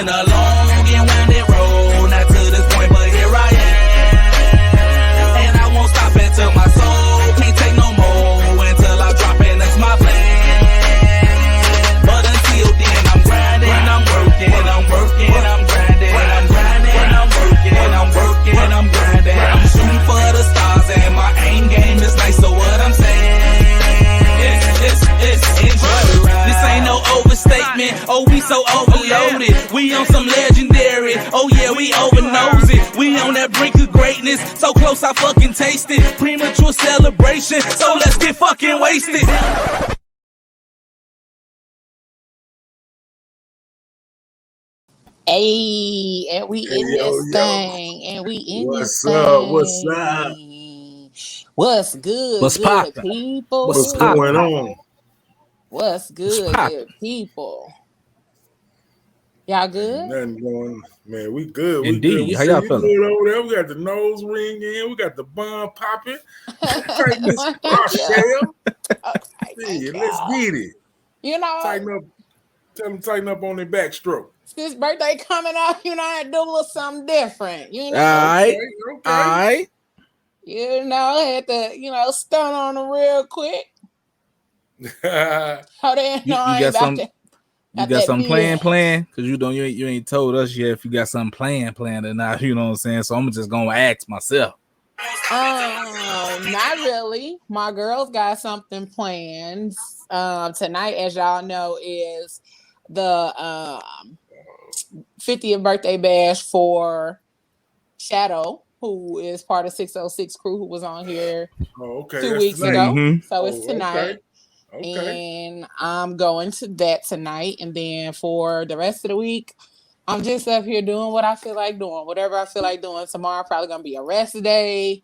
been a long and winding road, not to this point, but here I am. And I won't stop until my soul can't take no more, until I drop in, that's my plan. But until then, I'm grinding, I'm working, I'm working, I'm grinding, I'm grinding, I'm working, I'm working, I'm grinding. I'm shooting for the stars and my aim game is nice, so what I'm saying, it's enjoy the ride. This ain't no overstatement, oh we so overloaded, we on some legendary, oh yeah we over nosy, we on that brink of greatness, so close I fucking taste it, premature celebration, so let's get fucking wasted. Hey, and we in this thing, and we in this thing. What's up? What's good? What's good poppin'? people? What's going on? What's good? What's Good people. Y'all good? Nothing going, man. We good. Indeed. We good. How y'all We feeling? good over there. We got the nose ring in. We got the bun popping. Miss Rochelle. Yeah, let's get it. You know, Tighten up. Tell them tighten up on their backstroke. his birthday coming up. You know, I had to do a little something different. You know, Alright. Okay. Alright. you know, had to, stun on him real quick. How they You know I got ain't some. about to. You got something planned? Because you ain't told us yet if you got something planned or not. You know what I'm saying? So I'm just gonna ask myself. Not really. My girls got something planned. Tonight, as y'all know, is the 50th birthday bash for Shadow, who is part of 606 crew, who was on here 2 weeks ago. Mm-hmm. So it's tonight. Okay. And I'm going to that tonight. And then for the rest of the week, I'm just up here doing what I feel like doing. Whatever I feel like doing. Tomorrow probably going to be a rest day.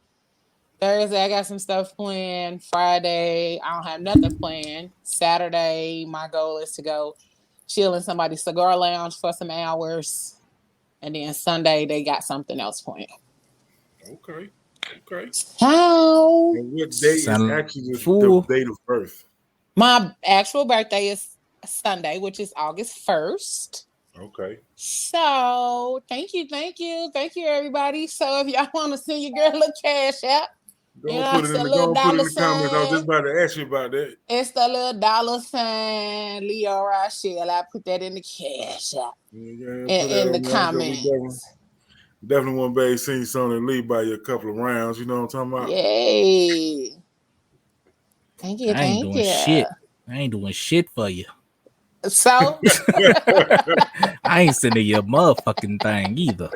Thursday, I got some stuff planned. Friday, I don't have nothing planned. Saturday, my goal is to go chill in somebody's cigar lounge for some hours. And then Sunday, they got something else planned. Okay. How? And what day is actually the date of birth? My actual birthday is Sunday, which is August 1st. Okay. So, thank you, everybody. So, if y'all want to send your girl a cash out, Put it in the comments. I was just about to ask you about that. It's the little $ Leo Rochelle. I put that in the cash app. In the comments. Definitely want to be seeing something lead by you a couple of rounds. You know what I'm talking about? Yay. Thank you. I ain't doing shit for you. So I ain't sending you a motherfucking thing either.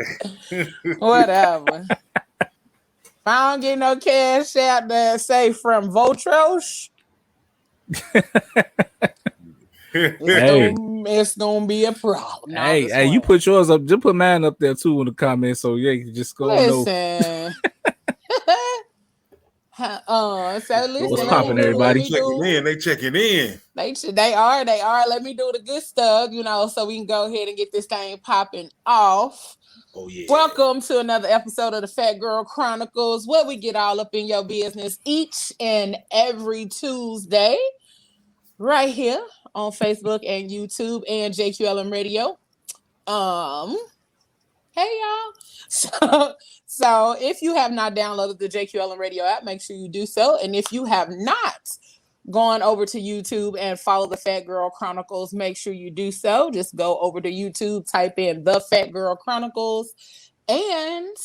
Whatever. If I don't get no cash out that say from Votros, it's gonna be a problem. Hey, you put yours up. Just put mine up there too in the comments, so yeah, you just go. Listen. So listen. What's popping, everybody? They checking in. They are. Let me do the good stuff, so we can go ahead and get this thing popping off. Oh yeah. Welcome to another episode of the Phat Girl Chronicles, where we get all up in your business each and every Tuesday, right here on Facebook and YouTube and JQLM Radio. Hey y'all. So if you have not downloaded the JQLM Radio app, make sure you do so. And if you have not gone over to YouTube and follow the Phat Girl Chronicles, make sure you do so. Just go over to YouTube, type in the Phat Girl Chronicles, and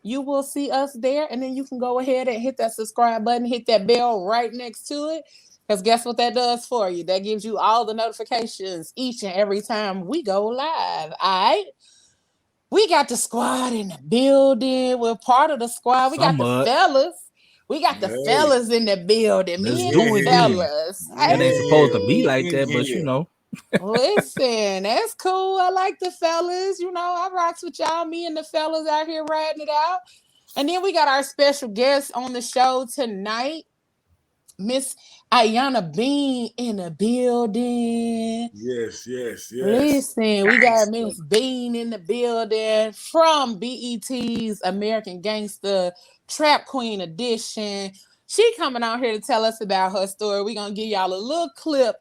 you will see us there. And then you can go ahead and hit that subscribe button, hit that bell right next to it. Because guess what that does for you? That gives you all the notifications each and every time we go live. All right? We got the squad in the building. We're part of the squad. We got the fellas. We got the fellas in the building. Me and the fellas. It ain't supposed to be like that, but Listen, that's cool. I like the fellas. I rocks with y'all. Me and the fellas out here riding it out. And then we got our special guest on the show tonight, Miss Yana Bean in the building. Yes. Listen, we got Miss Bean in the building from BET's American Gangster Trap Queen Edition. She coming out here to tell us about her story. We're going to give y'all a little clip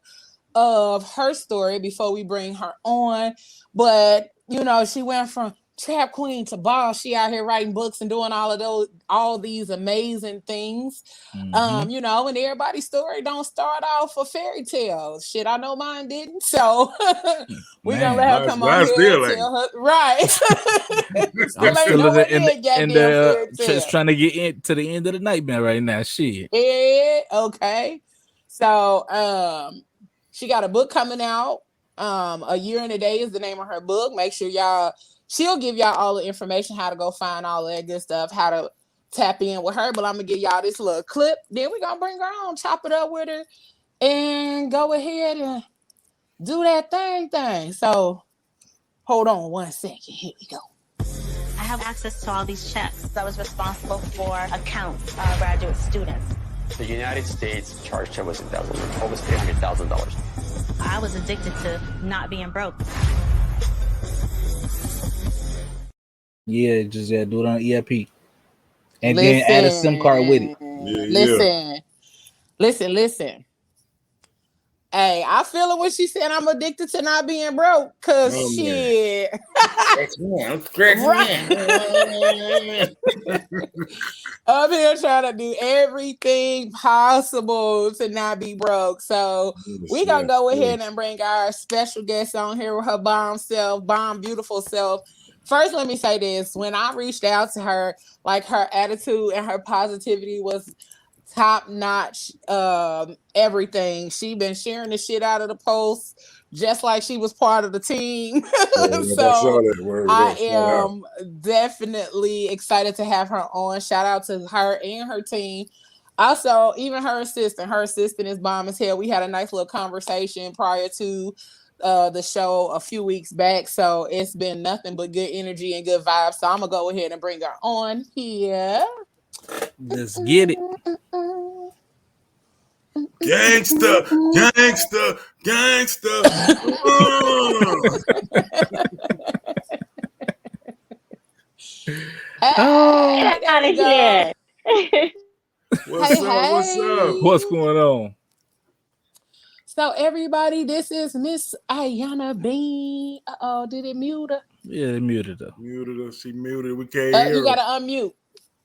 of her story before we bring her on. But you know, she went from trap queen to boss. She out here writing books and doing all these amazing things. You know, and everybody's story don't start off a fairy tale. Shit, I know mine didn't. So we're gonna let her come on here and tell her right. I'm still in the trying to get into the end of the nightmare right now. Shit. Yeah, okay. So she got a book coming out. A Year and a Day is the name of her book. Make sure she'll give y'all all the information, how to go find all that good stuff, how to tap in with her. But I'm gonna give y'all this little clip. Then we're gonna bring her on, chop it up with her, and go ahead and do that thing. So hold on 1 second. Here we go. I have access to all these checks. I was responsible for accounts, graduate students. The United States charged her with almost $300,000. I was addicted to not being broke. Yeah, just do it on EIP. And then add a SIM card with it. Listen. Hey, I feel it when she said I'm addicted to not being broke. Cause shit. That's one. Right. I'm here trying to do everything possible to not be broke. So we're gonna go ahead and bring our special guest on here with her bomb beautiful self. First, let me say this. When I reached out to her, like her attitude and her positivity was top notch. Everything. She been sharing the shit out of the post just like she was part of the team. So I am definitely excited to have her on. Shout out to her and her team. Also, even her assistant. Her assistant is bomb as hell. We had a nice little conversation prior to the show a few weeks back. So it's been nothing but good energy and good vibes. So I'm gonna go ahead and bring her on here. Let's get it. Gangster. Get out of here. What's up? What's going on? So everybody, this is Miss Yana Bean. Did it mute her? Yeah, they muted her. She muted. We can't hear her. You gotta unmute.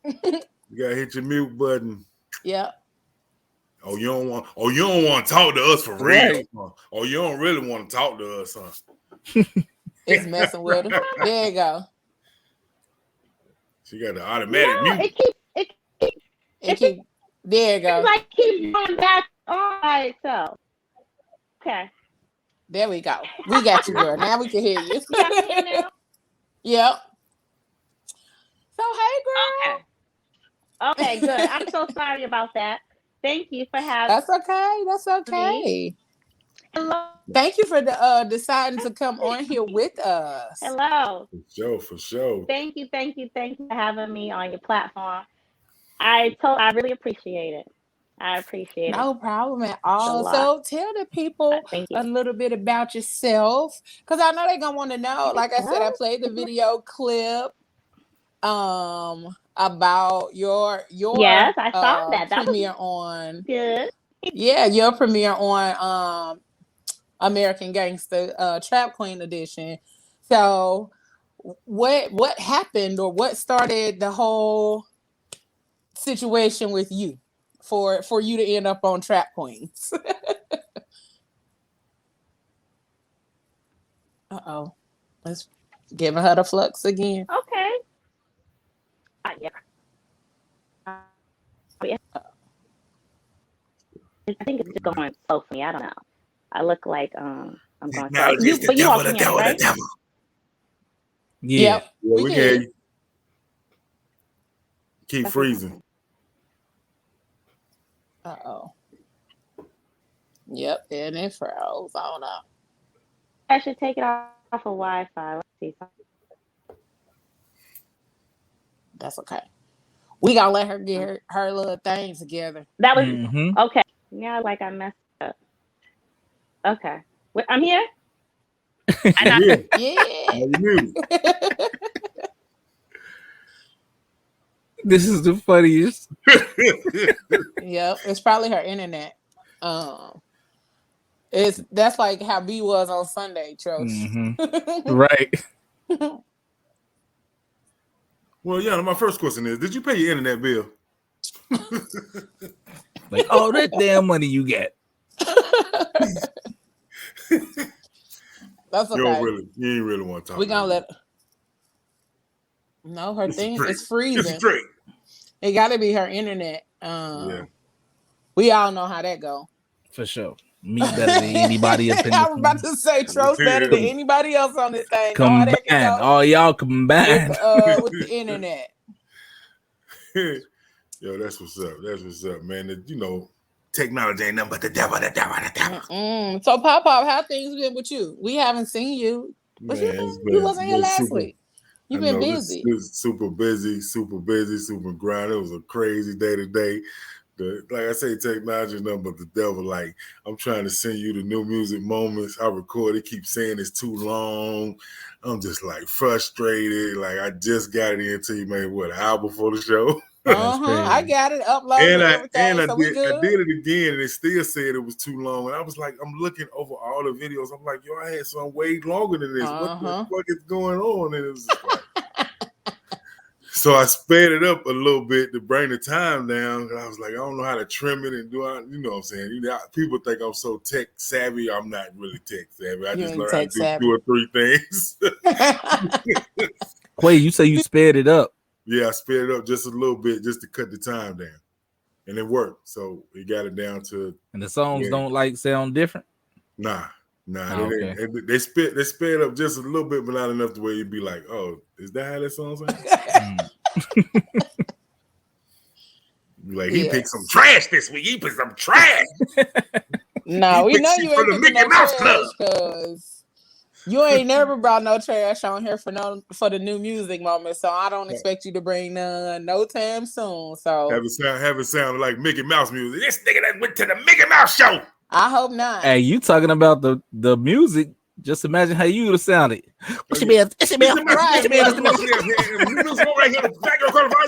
You gotta hit your mute button. Yeah. Oh, you don't want to talk to us for real. Huh? Oh, you don't really want to talk to us, huh? It's messing with her. There you go. She got the automatic mute. It keep there you go. It's like keep going back on itself. Okay. There we go. We got you, girl. Now we can hear you. Yep. So hey, girl. Okay, good. I'm so sorry about that. Thank you for having. That's okay. Hello. Thank you for deciding to come on here with us. Hello. For sure. Thank you for having me on your platform. I really appreciate it. No problem at all. So tell the people a little bit about yourself, because I know they're gonna want to know. Like I said, I played the video clip about your yes, I saw that. That premiere on good. Yeah, your premiere on American Gangster Trap Queen edition. So what happened, or what started the whole situation with you for you to end up on Trap Queens? Let's give her the flux again. Okay. Yeah. I think it's just going slow for me. I don't know. I look like I'm going. No, but you all can hear me, right? Yeah. Yep. We can hear you. Keep freezing. Yep, and it froze. I don't know. I should take it off of Wi-Fi. Let's see. That's okay. We gotta let her get her little things together. That was okay. Yeah, like I messed up. Okay, I'm here. Yeah. This is the funniest. Yep, it's probably her internet. That's like how B was on Sunday, Trosh. Mm-hmm. Right. Well, yeah, my first question is, did you pay your internet bill? Like, all that damn money you get. That's okay. You ain't really want to talk. We gonna let. No, her thing is freezing. It got to be her internet. Yeah. We all know how that go. For sure. Me better than anybody up in the I was about to say Trosh better than anybody else on this thing. Combined. All y'all combined. With the internet. Yo, that's what's up. That's what's up, man. You know, technology ain't nothing but the devil. So, Pop, how things been with you? We haven't seen you. But man, you wasn't here last week. You've been busy. Super busy, super grinding. It was a crazy day today. Like I say, technology is nothing but the devil. Like, I'm trying to send you the new music moments. I record it, keep saying it's too long. I'm just like frustrated. Like, I just got it into you maybe an hour before the show. I got it uploaded and everything. I did it again, and it still said it was too long. And I was like, I'm looking over all the videos. I'm like, yo, I had some way longer than this. What the fuck is going on? And it was just like, so I sped it up a little bit to bring the time down. And I was like, I don't know how to trim it and do it. You know what I'm saying? People think I'm so tech savvy. I'm not really tech savvy. I just learned how to do 2 or 3 things. Wait, you say you sped it up? Yeah, I sped it up just a little bit just to cut the time down. And it worked. So we got it down to. And the songs don't like sound different? Nah. Okay. They sped up just a little bit, but not enough to where you'd be like, oh, is that how that song sounds? Like, he picked some trash this week. He picked some trash. No, we know you ain't picking no trash because you ain't never brought no trash on here for the new music moment. So I don't expect you to bring none no time soon. So have it sound like Mickey Mouse music. This nigga that went to the Mickey Mouse show. I hope not. Hey, you talking about the music? Just imagine how you would have sounded. What's your man? It's your man. Right. Right here, the Phat Girl Chronicles.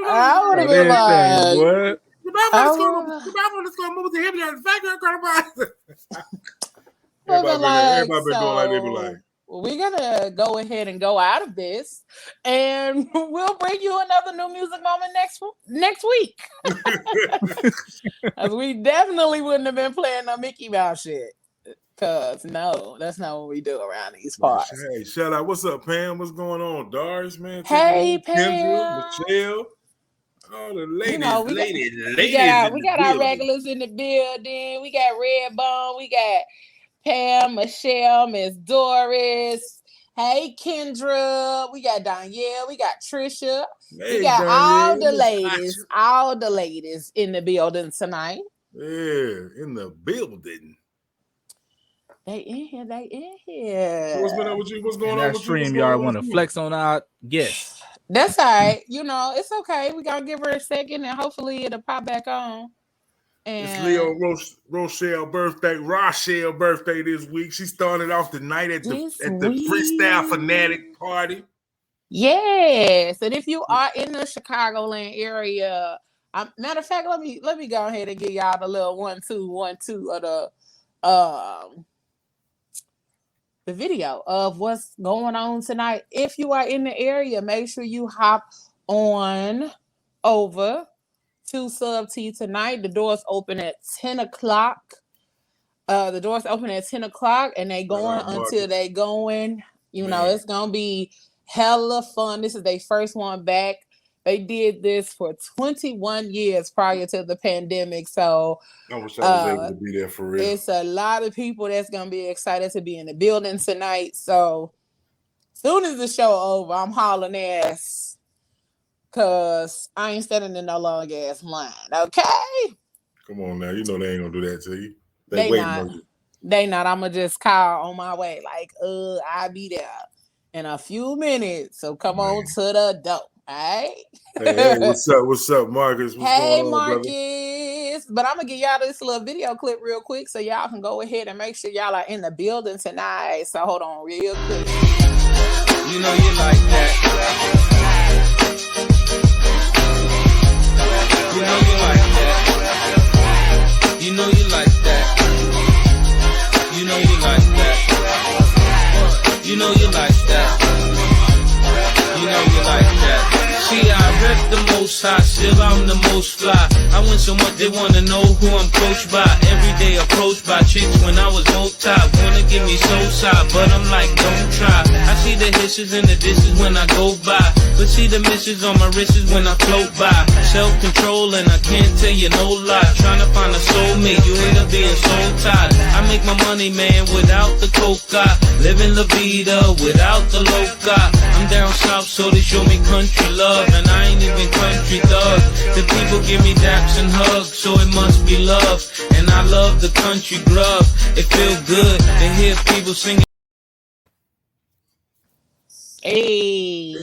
I would have been like, what? The Bible is going to move to him. The Phat Girl Chronicles. Everybody been doing like they be like. We're gonna go ahead and go out of this, and we'll bring you another new music moment next week. We definitely wouldn't have been playing no Mickey Mouse shit, cause no, that's not what we do around these parts. Hey, shout out! What's up, Pam? What's going on, Doris? Man, hey, Pam, Kendra, Michelle, all the ladies, we got our regulars in the building. We got Redbone. We got Pam, Michelle, Miss Doris. Hey, Kendra. We got Danielle. We got Trisha. Hey, we got Danielle. all the ladies in the building tonight. Yeah, in the building. They in here. So what's been up with you? What's going on with stream you? Y'all want to flex on our guests? That's all right. You know, it's okay. We gonna give her a second, and hopefully it'll pop back on. It's Leo Rochelle birthday this week. She started off the night at the Freestyle Fanatic party. Yes, and if you are in the Chicagoland area, matter of fact, let me go ahead and give y'all the little 1, 2, 1, 2 of the video of what's going on tonight. If you are in the area, make sure you hop on over to Sub T tonight. The doors open at 10 o'clock. The doors open at 10 o'clock and they going until they going. You know, it's gonna be hella fun. This is their first one back. They did this for 21 years prior to the pandemic. So I wish I was able to be there for real. It's a lot of people that's gonna be excited to be in the building tonight. So soon as the show over, I'm hauling ass. Cause I ain't standing in no long ass line, okay? Come on now, you know they ain't gonna do that to you. They not. I'ma just call on my way, like, I'll be there in a few minutes. So come on to the door, all right? Hey, what's up, Marcus? What's going on, Marcus. Brother? But I'm gonna give y'all this little video clip real quick so y'all can go ahead and make sure y'all are in the building tonight. So hold on real quick. You know you like that. You know you like that. You know you like that. You know you like that. You know you like that. You know you like that. See, I rep the most hot, still I'm the most fly. I win so much they wanna know who I'm coached by. Every day approached by chicks when I was multi. Wanna give me so side, but I'm like, don't try. I see the hisses and the dishes when I go by, but see the misses on my wrists when I float by. Self-control and I can't tell you no lie. Trying to find a soulmate, you end up being soul tied. I make my money, man, without the coca. Living la vida without the loca. I'm down south, so they show me country love. And I ain't even country thug. The people give me daps and hugs, so it must be love. And I love the country grub. It feel good to hear people singing. Hey.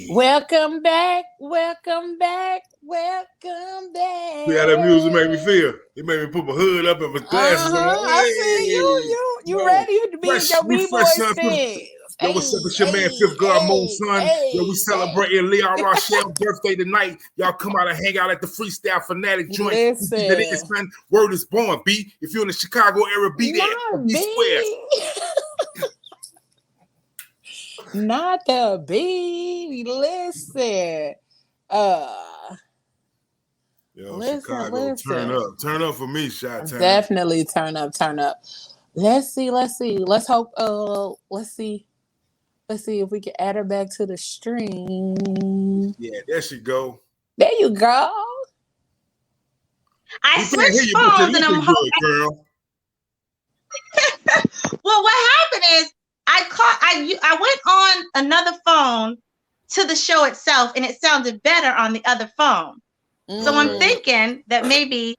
Welcome back. Welcome back. Welcome back. See how that music made me feel? It made me put my hood up and my glasses on. I see you ready to be in your B-boy stance. Yo, what's up? It's your man, Phat Girl son. Yo, we celebrating Leon Rochelle's birthday tonight. Y'all come out and hang out at the Freestyle Fanatic joint. Listen. That is, man. Word is born, B. If you're in the Chicago area, be there. Be square. Not the B. Listen. Yo, listen, Chicago, turn up for me, Shot Town. Definitely turn up. Let's see. Let's hope. Let's see if we can add her back to the stream. Yeah, there she go. There you go. I switched phones and I'm hoping. Girl. Well, what happened is I went on another phone to the show itself, and it sounded better on the other phone. So I'm thinking that maybe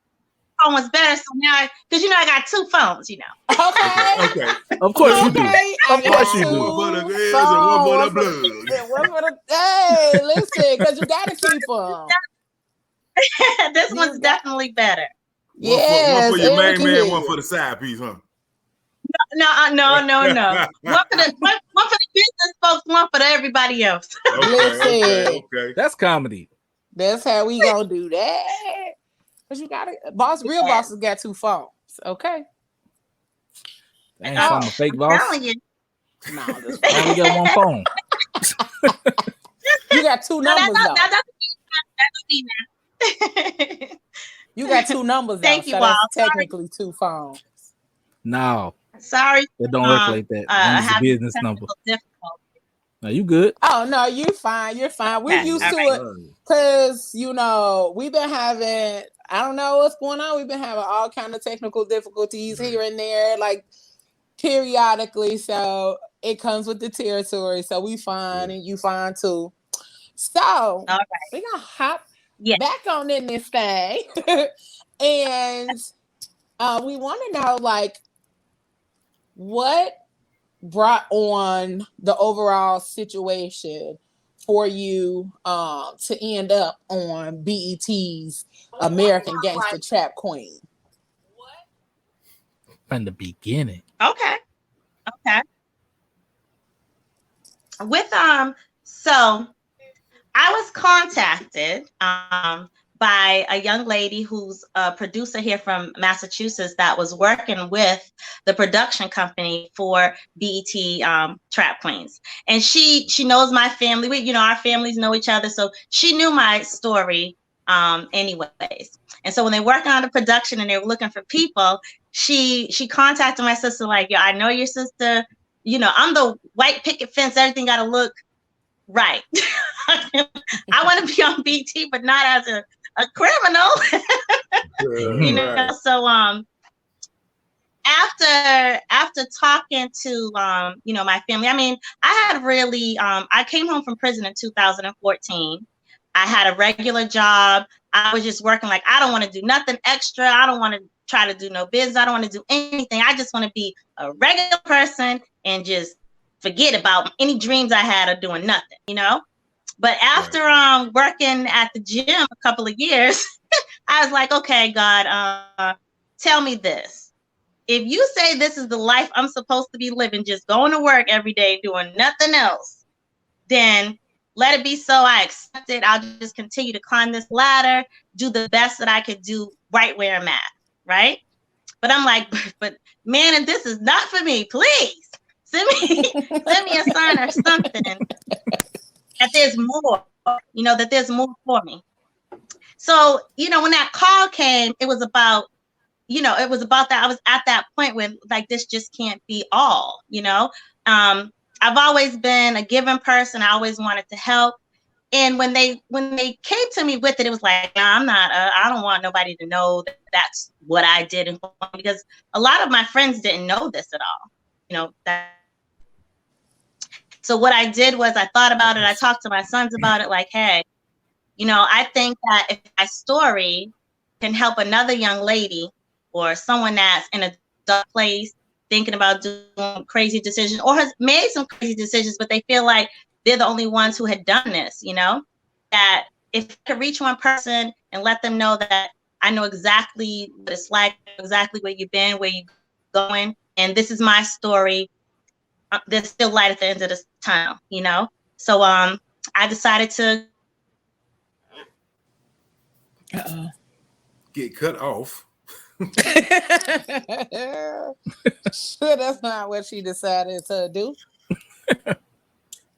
phone was better. So now, because I got two phones, Okay. Of course you do. Of course you do. One for the girls and one for the blood. Hey, listen, because you gotta keep them. This one's definitely better. Yes, one for your main man, one for the side piece, huh? No. One for the business folks, one for everybody else. Okay. That's comedy. That's how we gonna do that. Cause you gotta real bosses got two phones. Okay. Ain't some a fake boss. No, I only got one phone. You got two numbers though. You got two numbers. Thank though, you, so Bob. That's technically two phones. No. Sorry. It don't work like that. It's a business number. No, you good. Oh no, you're fine. We're used to it because we've been having. I don't know what's going on. We've been having all kind of technical difficulties here and there, like periodically. So it comes with the territory. So we fine, and you fine too. So we're gonna hop back on in this thing, and we want to know what brought on the overall situation for you to end up on BET's American Gangster Trap Queen. From the beginning. Okay. So I was contacted by a young lady who's a producer here from Massachusetts that was working with the production company for BET Trap Queens. And she knows my family. We, our families know each other. So she knew my story anyways. And so when they're working on the production and they were looking for people, she contacted my sister like, I know your sister, I'm the white picket fence. Everything got to look right. I want to be on BET, but not as a criminal. So after talking to my family, I had really I came home from prison in 2014. I had a regular job. I was just working like I don't want to do nothing extra. I don't want to try to do no business. I don't want to do anything. I just want to be a regular person and just forget about any dreams I had of doing nothing, But after working at the gym a couple of years, I was like, okay, God, tell me this. If you say this is the life I'm supposed to be living, just going to work every day, doing nothing else, then let it be so. I accept it. I'll just continue to climb this ladder, do the best that I could do right where I'm at. right? But I'm like, but man, and this is not for me. Please send me a sign or something that there's more, that there's more for me. So, when that call came, it was about that. I was at that point when like, this just can't be all, I've always been a giving person. I always wanted to help. And when they came to me with it, it was like, no, I'm not, I don't want nobody to know that that's what I did. Because a lot of my friends didn't know this at all, So what I did was I thought about it. I talked to my sons about it, like, hey, I think that if my story can help another young lady or someone that's in a dark place, thinking about doing crazy decisions or has made some crazy decisions, but they feel like they're the only ones who had done this, that if I could reach one person and let them know that I know exactly what it's like, exactly where you've been, where you're going, and this is my story, there's still light at the end of this tunnel, So I decided to get cut off. Sure, that's not what she decided to do.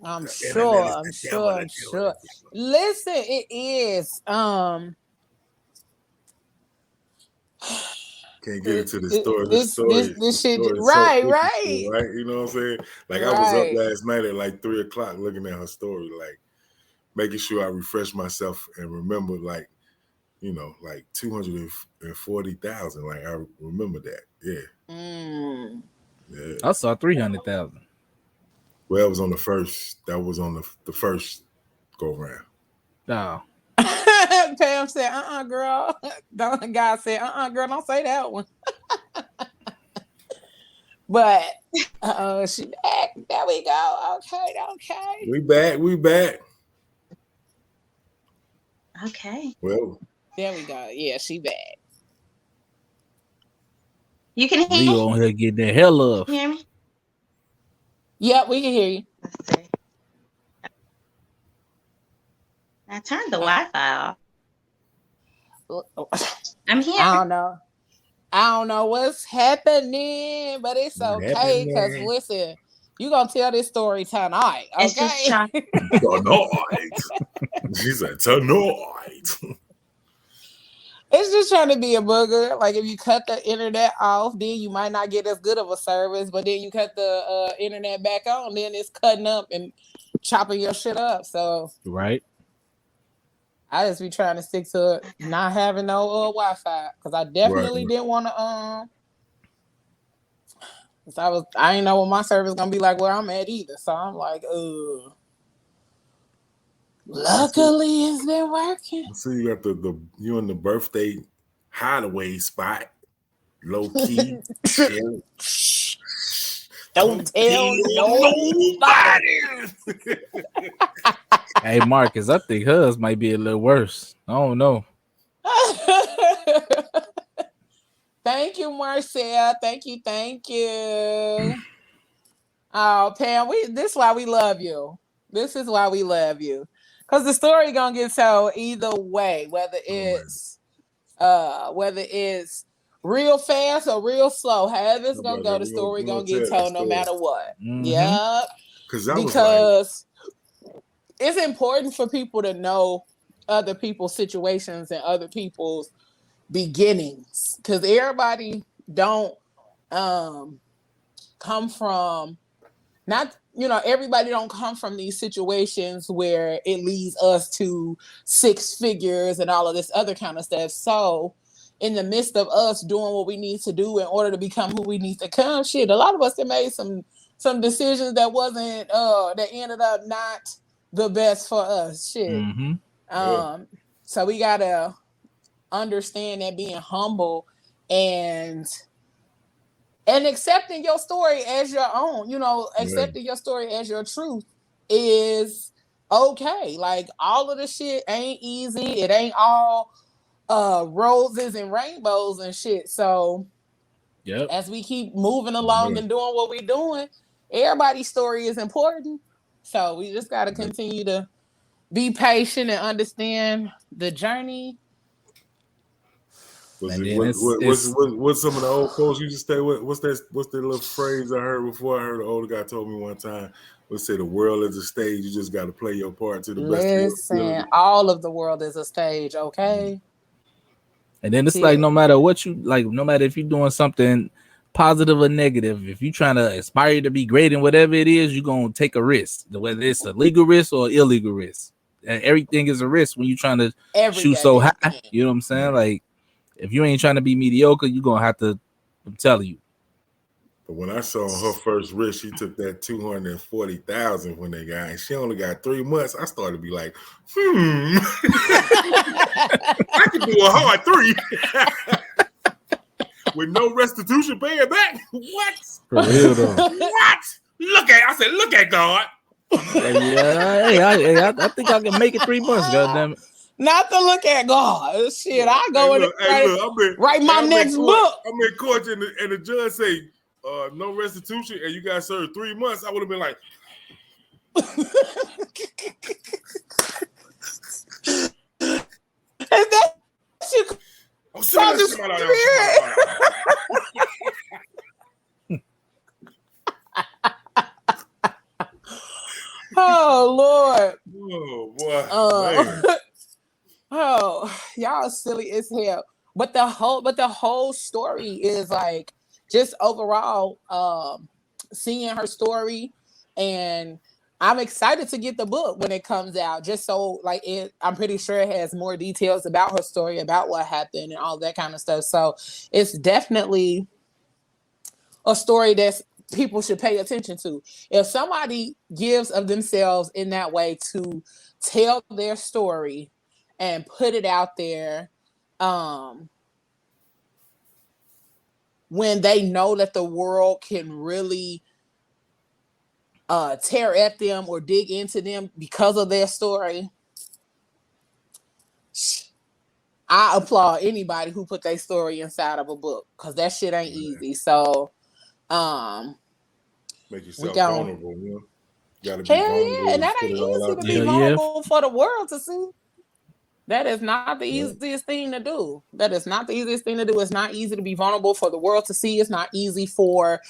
I'm sure. Listen, it is. Can't get into the story. This shit, story right? You know what I'm saying? Like, right. I was up last night at like 3:00 looking at her story, like making sure I refresh myself and remember, like, like 240,000. Like, I remember that. Yeah. Yeah. I saw 300,000. Well, it was on the first. That was on the first go round. No. Pam said, girl. God said, girl, don't say that one. But she back. There we go. Okay. We back. Okay. Well, there we go. Yeah, she back. You can hear Leo on here getting the hell up. Can you hear me? Yep, we can hear you. Let's see. I turned the Wi-Fi off. I'm here. I don't know what's happening, but it's okay because listen, you gonna tell this story tonight, okay? It's just tonight. She said tonight. It's just trying to be a booger. Like, if you cut the internet off, then you might not get as good of a service. But then you cut the internet back on, then it's cutting up and chopping your shit up. So right. I just be trying to stick to not having no Wi-Fi because I definitely didn't want to. I didn't know what my service gonna be like where I'm at either. So I'm like, luckily it's been working. So you got you in the birthday hideaway spot, low key. Don't tell nobody. Hey, Marcus, I think hers might be a little worse. I don't know. Thank you, Marcel. Thank you. Oh, Pam, this is why we love you. This is why we love you. Because the story gonna get told either way, whether it's real fast or real slow. However it's gonna go, the story gonna get told no matter what. Mm-hmm. Yep. Because it's important for people to know other people's situations and other people's beginnings. Because everybody don't come from everybody don't come from these situations where it leads us to six figures and all of this other kind of stuff. So in the midst of us doing what we need to do in order to become who we need to come, a lot of us have made some decisions that wasn't that ended up not the best for us. Mm-hmm. So we gotta understand that being humble and accepting your story as your own, accepting your story as your truth is okay. Like, all of the shit ain't easy. It ain't all roses and rainbows and shit. So as we keep moving along and doing what we're doing, everybody's story is important. So we just got to continue to be patient and understand the journey Was And it then what's some of the old folks used to say? What's that little phrase I heard before? I heard an older guy told me one time. Let's say the world is a stage. You just got to play your part to the best of your ability. All of the world is a stage, okay? And then it's like no matter what you like, no matter if you're doing something positive or negative, if you're trying to aspire to be great in whatever it is, you're gonna take a risk, whether it's a legal risk or illegal risk. And everything is a risk when you're trying to shoot so high. You know what I'm saying? Like if you ain't trying to be mediocre, you're gonna have to. I'm telling you. But when I saw her first risk, she took that 240,000 when they got, and she only got 3 months. I started to be like, I could do a hard 3 with no restitution paying back. What? For real though. What? I said, look at God. I think I can make it 3 months. Goddamn it. Not to look at God. Shit, I go write my next book. I'm in court and the judge say, no restitution, and you guys served 3 months. I would have been like, and that shit. Oh Lord. Oh boy. Oh, y'all silly as hell. But the whole story is like just overall seeing her story, and I'm excited to get the book when it comes out, just so like I'm pretty sure it has more details about her story, about what happened and all that kind of stuff. So it's definitely a story that people should pay attention to. If somebody gives of themselves in that way to tell their story and put it out there, when they know that the world can really tear at them or dig into them because of their story, I applaud anybody who put their story inside of a book, because that shit ain't easy. So make yourself vulnerable, you know? You gotta be vulnerable. Yeah, and that ain't easy to be vulnerable for the world to see. That is not the easiest thing to do. That is not the easiest thing to do. It's not easy to be vulnerable for the world to see. It's not easy for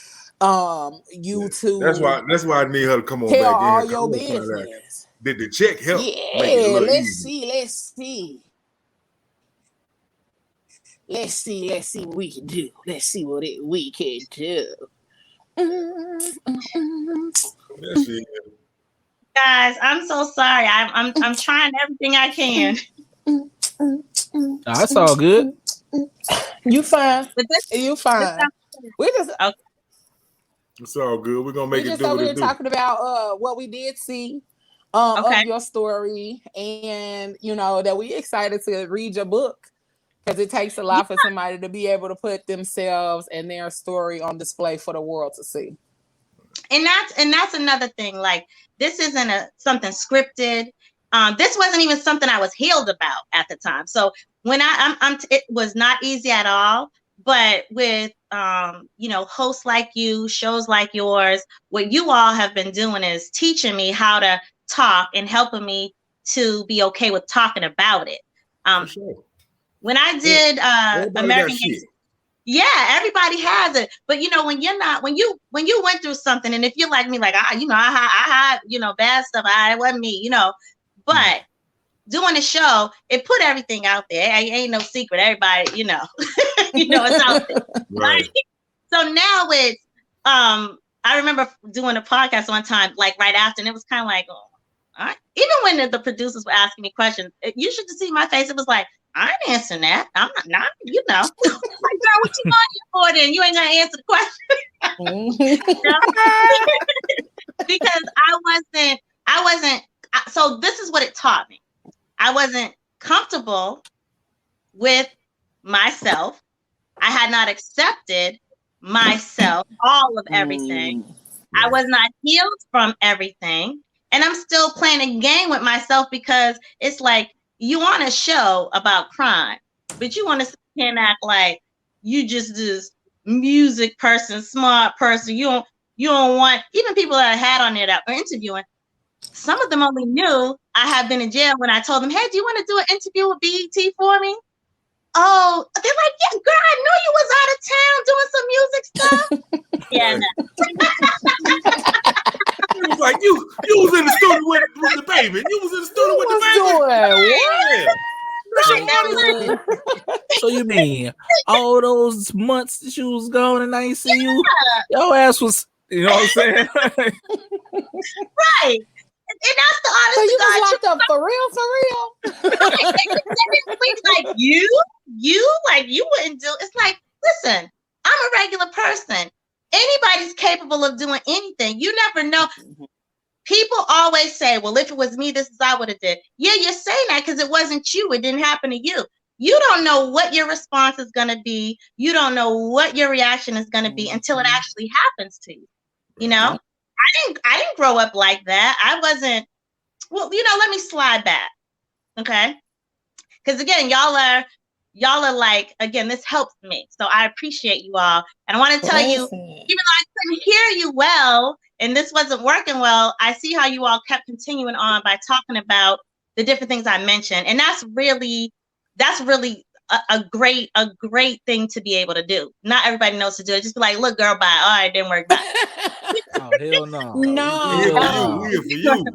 you to. That's why I need her to come on tell back all in. your business. Did the check help? Yeah, make it a little let's easy? Let's see what we can do. Let's see what we can do. Yes, she is. Guys, I'm so sorry. I'm trying everything I can. That's all good. You fine. You fine. We just okay. It's all good. We're gonna make it do what it do. Talking about what we did see of your story, and that we excited to read your book, because it takes a lot for somebody to be able to put themselves and their story on display for the world to see. And that's another thing. Like, this isn't something scripted. This wasn't even something I was healed about at the time. So when it was not easy at all. But with hosts like you, shows like yours, what you all have been doing is teaching me how to talk and helping me to be okay with talking about it. For sure. When I did American Gangster, everybody has it. But when you went through something, and if you're like me, like I had bad stuff, it wasn't me, but doing a show, it put everything out there. It ain't no secret. Everybody, it's out there. Right. So now it's I remember doing a podcast one time, like right after, and it was kind of like, oh, all right. Even when the producers were asking me questions, you should see my face. It was like, I ain't answering that. I'm not, like, girl, what you on here for then? You ain't gonna answer the question. Because I wasn't, so this is what it taught me. I wasn't comfortable with myself. I had not accepted myself, all of everything. I was not healed from everything. And I'm still playing a game with myself, because it's like, you want a show about crime, but you want to act like you just this music person, smart person. You don't want, even people that I had on there that were interviewing, some of them only knew I had been in jail when I told them, hey, do you want to do an interview with BET for me? oh, they're like, yeah, girl, I knew you was out of town doing some music stuff. Yeah. No. It was like you was in the studio with the baby. You was in the studio with the baby. What? So you mean all those months that you was gone and I ain't see you? Your ass was, you know what I'm saying? Right. And that's the honest So you to God. was locked up for real? Like you wouldn't do. It's like, listen, I'm a regular person. Anybody's capable of doing anything. You never know. People always say, well, if it was me, this is what I would have did. Yeah, you're saying that because it wasn't you. It didn't happen to you. You don't know what your response is going to be. You don't know what your reaction is going to be until it actually happens to you. You know, I didn't grow up like that. I wasn't, well, let me slide back. Okay. Because again, y'all are like, again, this helps me. So I appreciate you all. And I want to tell you, even though I couldn't hear you well, and this wasn't working well, I see how you all kept continuing on by talking about the different things I mentioned. And that's really a great thing to be able to do. Not everybody knows to do it. Just be like, look, girl, bye. All right, didn't work. Bye. Oh, hell no. We're for you.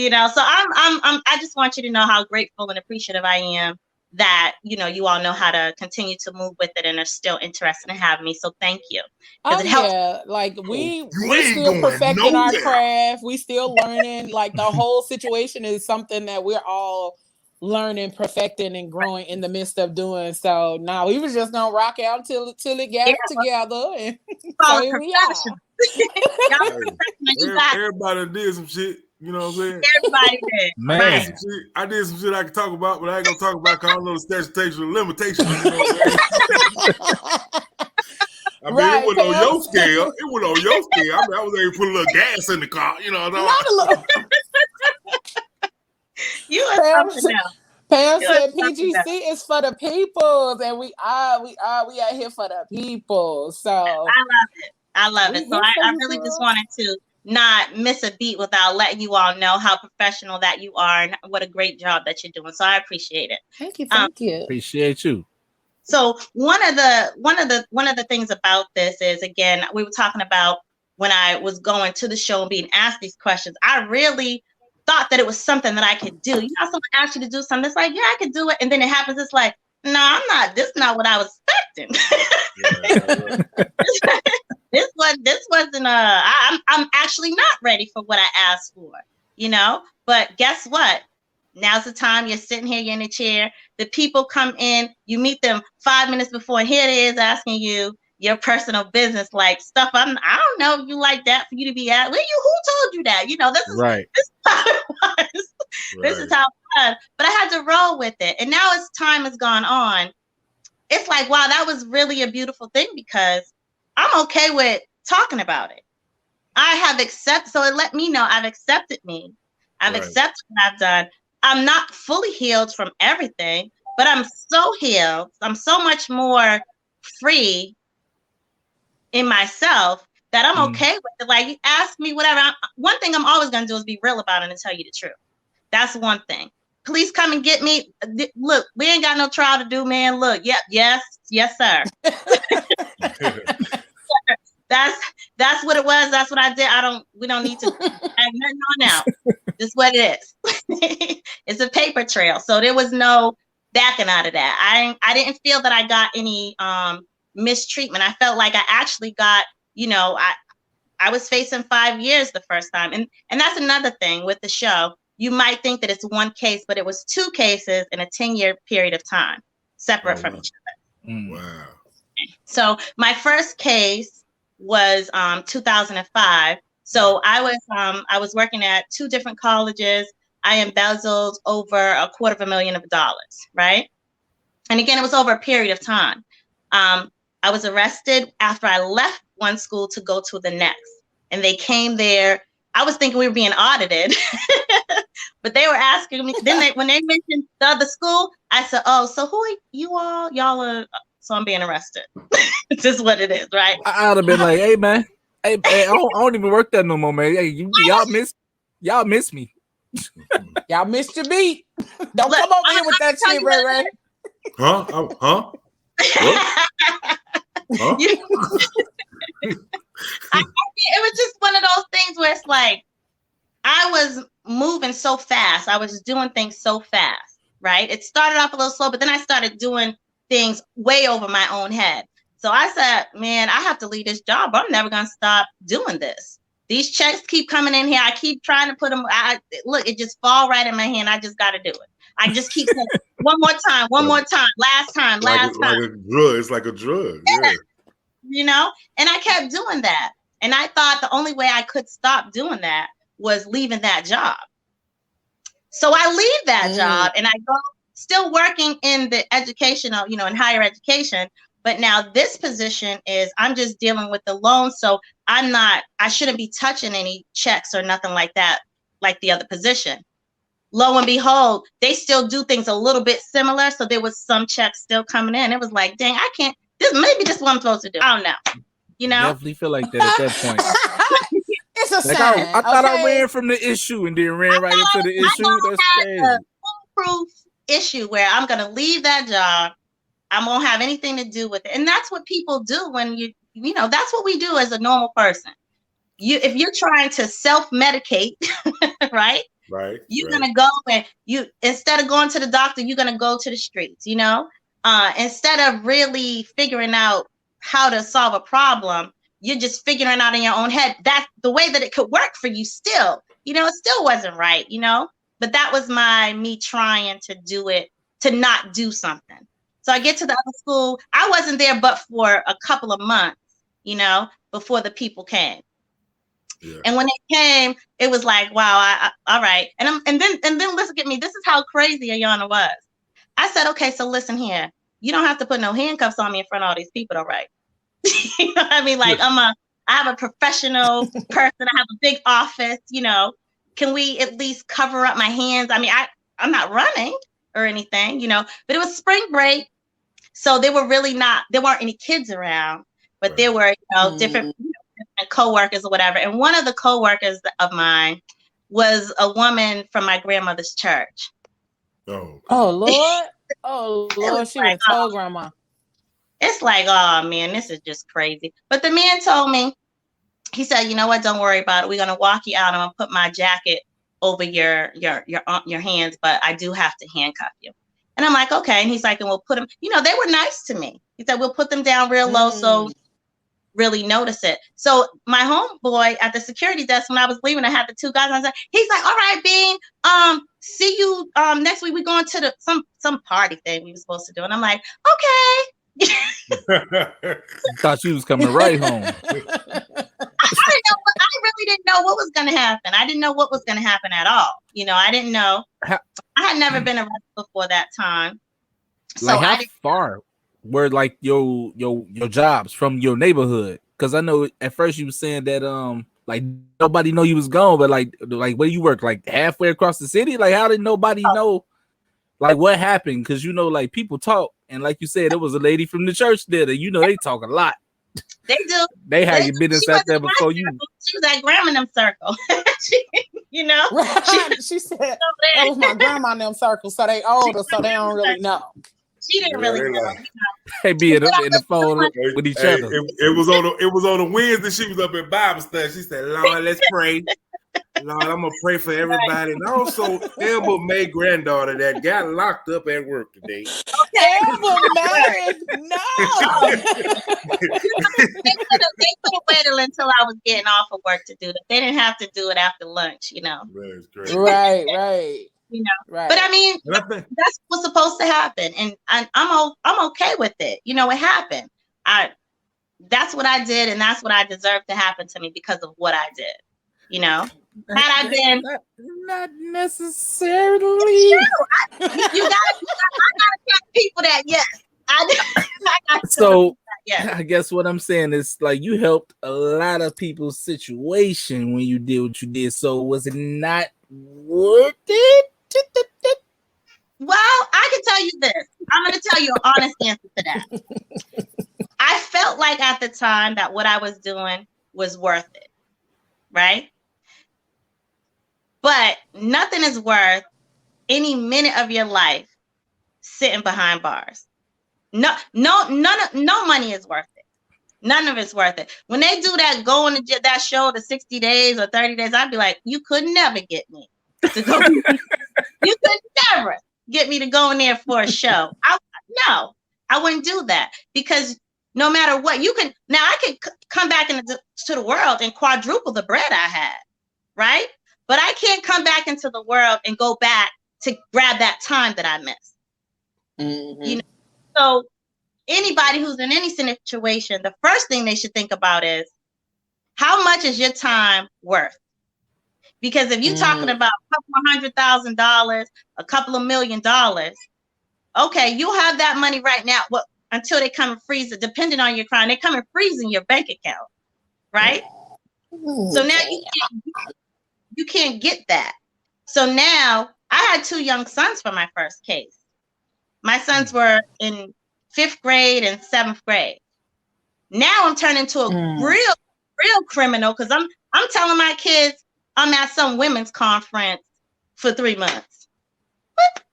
So I just want you to know how grateful and appreciative I am that, you all know how to continue to move with it and are still interested in having me. So thank you. Oh, it helps. yeah. Like we're still perfecting our craft. We still learning. Like the whole situation is something that we're all learning, perfecting, and growing in the midst of doing. So now we was just gonna rock out till it got together. And so here we are. Everybody did some shit. You know what I'm saying? Everybody did. Man. I did some shit I can talk about, but I ain't gonna talk about because I don't know the statute of limitations. You know what I'm saying? It wasn't on your scale. It wasn't on your scale. I was able to put a little gas in the car. You know what I'm saying? You are something else. Pam said PGC is for the people, and we are here for the people. So I love it. So I really just wanted to not miss a beat without letting you all know how professional that you are and what a great job that you're doing. So I appreciate it. Thank you. Appreciate you. So one of the things about this is, again, we were talking about when I was going to the show and being asked these questions. I really thought that it was something that I could do. Someone asks you to do something, it's like, yeah, I could do it, and then it happens. It's like, no, I'm not. This is not what I was expecting. This wasn't. I'm actually not ready for what I asked for. But guess what? Now's the time. You're sitting here, you're in a chair. The people come in. You meet them 5 minutes before, and here it is asking you your personal business, like stuff. I don't know if you like that for you to be at. Who told you that? This is right. This is how it was. Right. This is how it was. But I had to roll with it. And now as time has gone on, it's like, wow, that was really a beautiful thing because I'm okay with talking about it. I have accepted, so it let me know I've accepted me. I've accepted what I've done. I'm not fully healed from everything, but I'm so healed. I'm so much more free in myself that I'm okay with it. Like, you ask me whatever. One thing I'm always going to do is be real about it and tell you the truth. That's one thing. Police come and get me. Look, we ain't got no trial to do, man. Look, yep, yes, sir. That's what it was. That's what I did. We don't need to have nothing on now. This is what it is. It's a paper trail. So there was no backing out of that. I didn't feel that I got any mistreatment. I felt like I actually got, I was facing 5 years the first time. And that's another thing with the show. You might think that it's one case, but it was 2 cases in a 10-year period of time, separate from each other. Wow. So my first case was 2005. So I was working at 2 different colleges. I embezzled over $250,000, right? And again, it was over a period of time. I was arrested after I left one school to go to the next. And they came there. I was thinking we were being audited, but they were asking me. Then when they mentioned the other school, I said, "Oh, so who are you all? Y'all are." So I'm being arrested. It's just what it is, right? I'd have been like, "Hey, man, hey, I don't even work there no more, man. Hey, y'all miss me. Y'all missed your beat. Don't come over here with that shit, Ray. Huh? Huh? What? Huh? It was just one of those things where it's like I was moving so fast. I was just doing things so fast, right? It started off a little slow, but then I started doing things way over my own head. So I said, man, I have to leave this job. I'm never going to stop doing this. These checks keep coming in here. I keep trying to put them. Look, it just fall right in my hand. I just got to do it. I just keep saying, one more time, last time. Like a drug. It's like a drug. Yeah. You know, and I kept doing that. And I thought the only way I could stop doing that was leaving that job. So I leave that job and I go still working in the educational, in higher education. But now this position is I'm just dealing with the loans. So I shouldn't be touching any checks or nothing like that, like the other position. Lo and behold, they still do things a little bit similar. So there was some checks still coming in. It was like, dang, I can't, maybe this is what I'm supposed to do. I don't know. Definitely feel like that at that point. It's a like sign. I thought I ran from the issue and then ran right into the issue. That's crazy. A foolproof issue where I'm going to leave that job. I won't have anything to do with it. And that's what people do when that's what we do as a normal person. If you're trying to self-medicate, right? Right. You're going to go and instead of going to the doctor, you're going to go to the streets, instead of really figuring out how to solve a problem, you're just figuring it out in your own head. That's the way that it could work for you still. It still wasn't right, but that was me trying to do it, to not do something. So I get to the other school. I wasn't there but for a couple of months, before the people came. Yeah. And when they came, it was like, wow, all right. And then listen at me. This is how crazy Yana was. I said, okay, so listen here. You don't have to put no handcuffs on me in front of all these people, all right? You know what I mean? Like I have a professional person. I have a big office, Can we at least cover up my hands? I mean, I'm not running or anything, but it was spring break. So there weren't any kids around, but right. There were, different co-workers or whatever. And one of the co-workers of mine was a woman from my grandmother's church. Oh Lord. Oh Lord, she was told grandma. It's like, oh man, this is just crazy. But the man told me, he said, you know what, don't worry about it. We're gonna walk you out. I'm gonna put my jacket over your hands, but I do have to handcuff you. And I'm like, okay. And he's like, and we'll put them, they were nice to me. He said, we'll put them down real low so really notice it. So my homeboy at the security desk, when I was leaving, I had the two guys. He's like, all right, Bean, see you next week. We're going to some party thing we were supposed to do. And I'm like, okay. Thought she was coming right home. I really didn't know what was going to happen. I didn't know what was going to happen at all. I didn't know. I had never been arrested before that time. So how far were like your jobs from your neighborhood? Because I know at first you were saying that like nobody know you was gone, but like where you work, like halfway across the city. Like how did nobody know? Like what happened? Because like people talk, and like you said, it was a lady from the church there that they talk a lot. They do. They had your business out there before you. She was at Grandma them circle. Right. She said that was my grandma in them circles, so they older, so they don't really know. She didn't really know. They be in the phone with each other. It was on a Wednesday. She was up at Bible study. She said, "Lord, let's pray. Lord, I'm gonna pray for everybody." And also, Elba May granddaughter that got locked up at work today. Elba May, no. They could have waited until I was getting off of work to do that. They didn't have to do it after lunch, That's great. Right. Right. But I mean, that's what's supposed to happen, and I'm okay with it. It happened. That's what I did, and that's what I deserved to happen to me because of what I did. Had I been not necessarily, you gotta tell people that yes, I so I guess what I'm saying is like you helped a lot of people's situation when you did what you did. So was it not worth it? Well, I can tell you this. I'm going to tell you an honest answer to that. I felt like at the time that what I was doing was worth it, right? But nothing is worth any minute of your life sitting behind bars. No money is worth it. None of it's worth it. When they do that, going to that show to 60 days or 30 days, I'd be like, you could never get me to go. You could never get me to go in there for a show. No, I wouldn't do that, because no matter what, I could come back to the world and quadruple the bread I had, right? But I can't come back into the world and go back to grab that time that I missed. Mm-hmm. You know, so anybody who's in any situation, the first thing they should think about is, how much is your time worth? Because if you're talking about a couple of $100,000, a couple of $1 million, okay, you'll have that money right now. Well, until they come and freeze it, depending on your crime, they come and freeze in your bank account, right? So now you can't get that. So now I had 2 young sons for my first case. My sons were in 5th grade and 7th grade. Now I'm turning into a real criminal, because I'm telling my kids I'm at some women's conference for 3 months. What?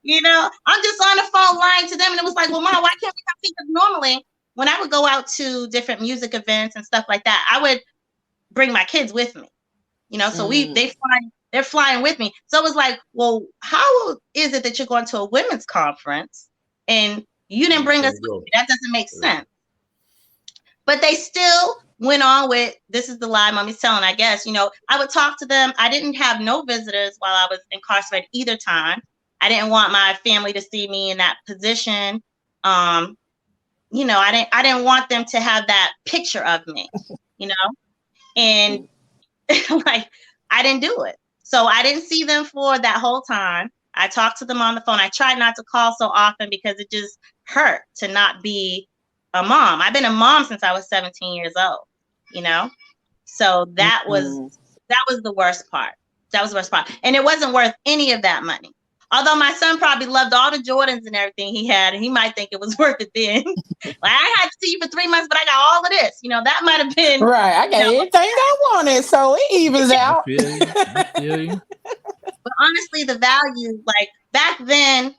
You know, I'm just on the phone lying to them, and it was like, well, Mom, why can't we come see? Because normally when I would go out to different music events and stuff like that, I would bring my kids with me. You know, so they're flying with me. So it was like, well, how is it that you're going to a women's conference and you didn't bring us with you? That doesn't make sense. But they still went on with, this is the lie Mommy's telling, I guess. You know, I would talk to them. I didn't have no visitors while I was incarcerated either time. I didn't want my family to see me in that position. You know, I didn't want them to have that picture of me, you know, and like, I didn't do it. So I didn't see them for that whole time. I talked to them on the phone. I tried not to call so often because it just hurt to not be a mom. I've been a mom since I was 17 years old, you know? So that was the worst part. That was the worst part. And it wasn't worth any of that money. Although my son probably loved all the Jordans and everything he had, and he might think it was worth it then. Like, I had to see you for 3 months, but I got all of this. You know, that might have been right. I got everything I wanted, so it evens out. I feel you. But honestly, the value, like back then,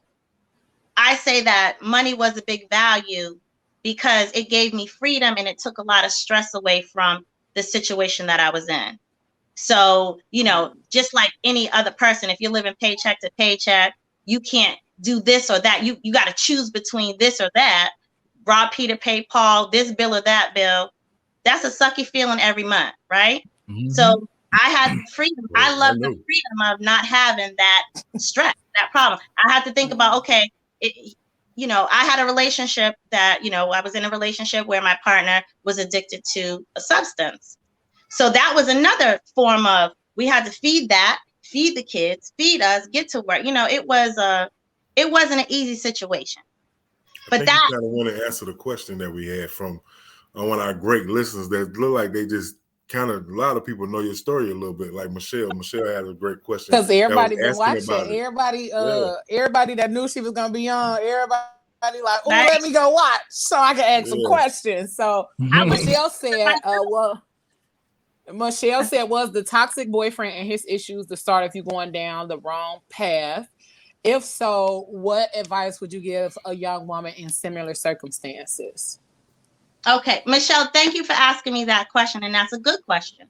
I say that money was a big value because it gave me freedom and it took a lot of stress away from the situation that I was in. So, you know, just like any other person, if you're living paycheck to paycheck, you can't do this or that. You got to choose between this or that. Rob Peter, pay Paul, this bill or that bill. That's a sucky feeling every month, right? Mm-hmm. So I had freedom. I love the freedom of not having that stress, that problem. I had to think about, okay, you know, I had a relationship that, you know, I was in a relationship where my partner was addicted to a substance. So that was another form of, we had to feed the kids, feed us, get to work. You know, it wasn't an easy situation. But that you kind of want to answer the question that we had from one of our great listeners that look like they just kind of, a lot of people know your story a little bit. Like Michelle had a great question. Because everybody been watching. Everybody that knew she was going to be on, everybody like, oh, let me go watch so I can ask some questions. So Michelle said, was the toxic boyfriend and his issues the start of you going down the wrong path? If so, what advice would you give a young woman in similar circumstances? Okay, Michelle, thank you for asking me that question. And that's a good question.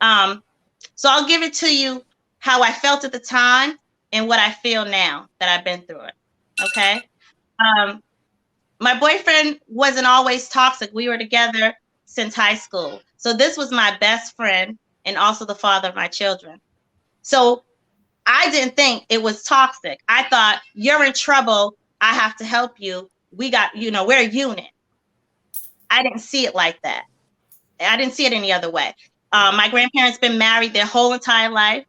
So I'll give it to you how I felt at the time and what I feel now that I've been through it. Okay. My boyfriend wasn't always toxic. We were together since high school. So this was my best friend and also the father of my children. So I didn't think it was toxic. I thought, you're in trouble. I have to help you. We got, you know, we're a unit. I didn't see it like that. I didn't see it any other way. My grandparents been married their whole entire life.